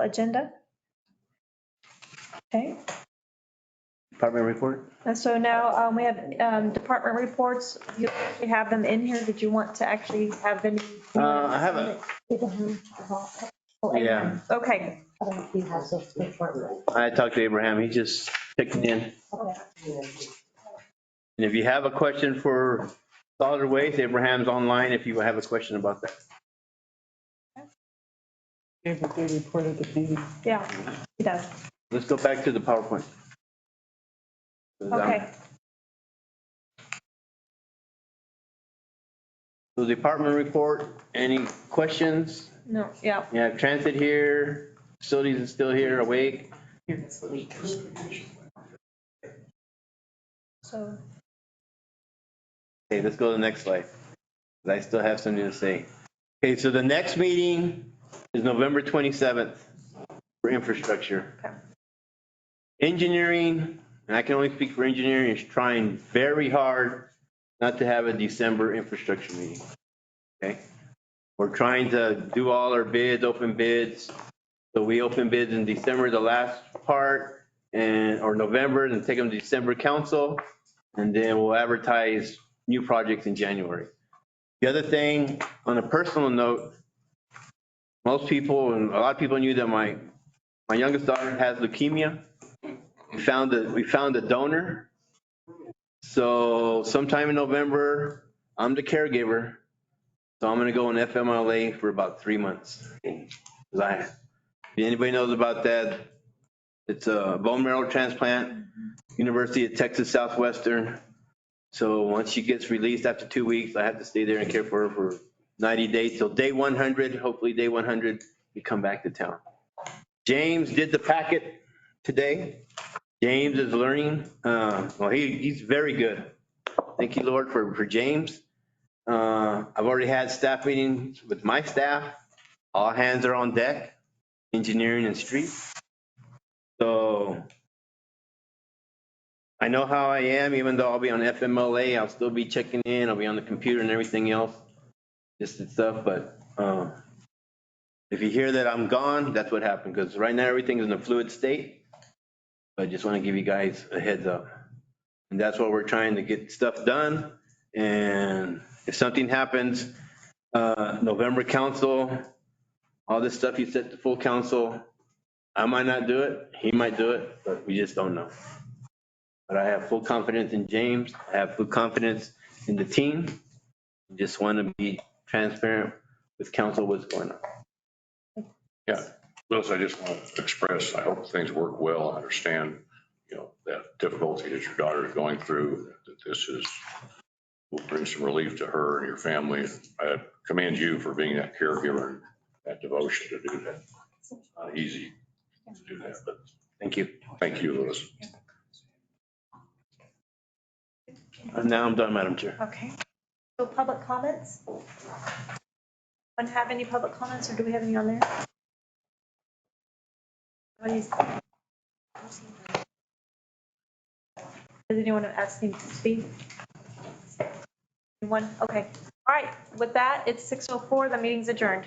Speaker 2: agenda. Okay,
Speaker 6: Department report?
Speaker 2: and so now we have department reports. You have them in here. Did you want to actually have any?
Speaker 6: I have a, yeah.
Speaker 2: Okay,
Speaker 6: I talked to Abraham, he just checking in. And if you have a question for solid waste, Abraham's online if you have a question about that.
Speaker 5: Gave a good report of the meeting.
Speaker 2: yeah, he does.
Speaker 6: Let's go back to the PowerPoint.
Speaker 2: Okay,
Speaker 6: So department report, any questions?
Speaker 2: no, yeah,
Speaker 6: You have transit here, facilities is still here, awake.
Speaker 2: so,
Speaker 6: Okay, let's go to the next slide. 'Cause I still have something to say. Okay, so the next meeting is November 27th for infrastructure.
Speaker 2: Okay.
Speaker 6: Engineering, and I can only speak for engineering, is trying very hard not to have a December infrastructure meeting. Okay? We're trying to do all our bids, open bids. So we open bids in December, the last part, or November, and take them to December council. And then we'll advertise new projects in January. The other thing, on a personal note, most people, and a lot of people knew that my youngest daughter has leukemia. We found a donor. So sometime in November, I'm the caregiver. So I'm gonna go on FMLA for about 3 months. If anybody knows about that, it's a bone marrow transplant, University of Texas Southwestern. So once she gets released after 2 weeks, I have to stay there and care for her for 90 days till day 100. Hopefully day 100, we come back to town. James did the packet today. James is learning. Well, he's very good. Thank you, Lord, for James. I've already had staff meetings with my staff. All hands are on deck, engineering and street. So I know how I am, even though I'll be on FMLA, I'll still be checking in. I'll be on the computer and everything else, just and stuff. But if you hear that I'm gone, that's what happened, because right now everything is in a fluid state. I just want to give you guys a heads up. And that's what we're trying to get stuff done. And if something happens, November council, all this stuff you said to full council, I might not do it, he might do it, but we just don't know. But I have full confidence in James. I have full confidence in the team. Just want to be transparent with council what's going on.
Speaker 4: Yeah, Louis, I just want to express, I hope things work well. I understand, that difficulty that your daughter is going through, that this will bring some relief to her and your family. I commend you for being that caregiver and that devotion to do that. It's not easy to do that, but
Speaker 6: Thank you.
Speaker 4: thank you, Louis.
Speaker 6: And now I'm done, Madam Chair.
Speaker 2: okay. So public comments? Anyone have any public comments, or do we have any on there? Does anyone ask me to speak? Anyone? Okay. All right. With that, it's 6:04. The meeting's adjourned.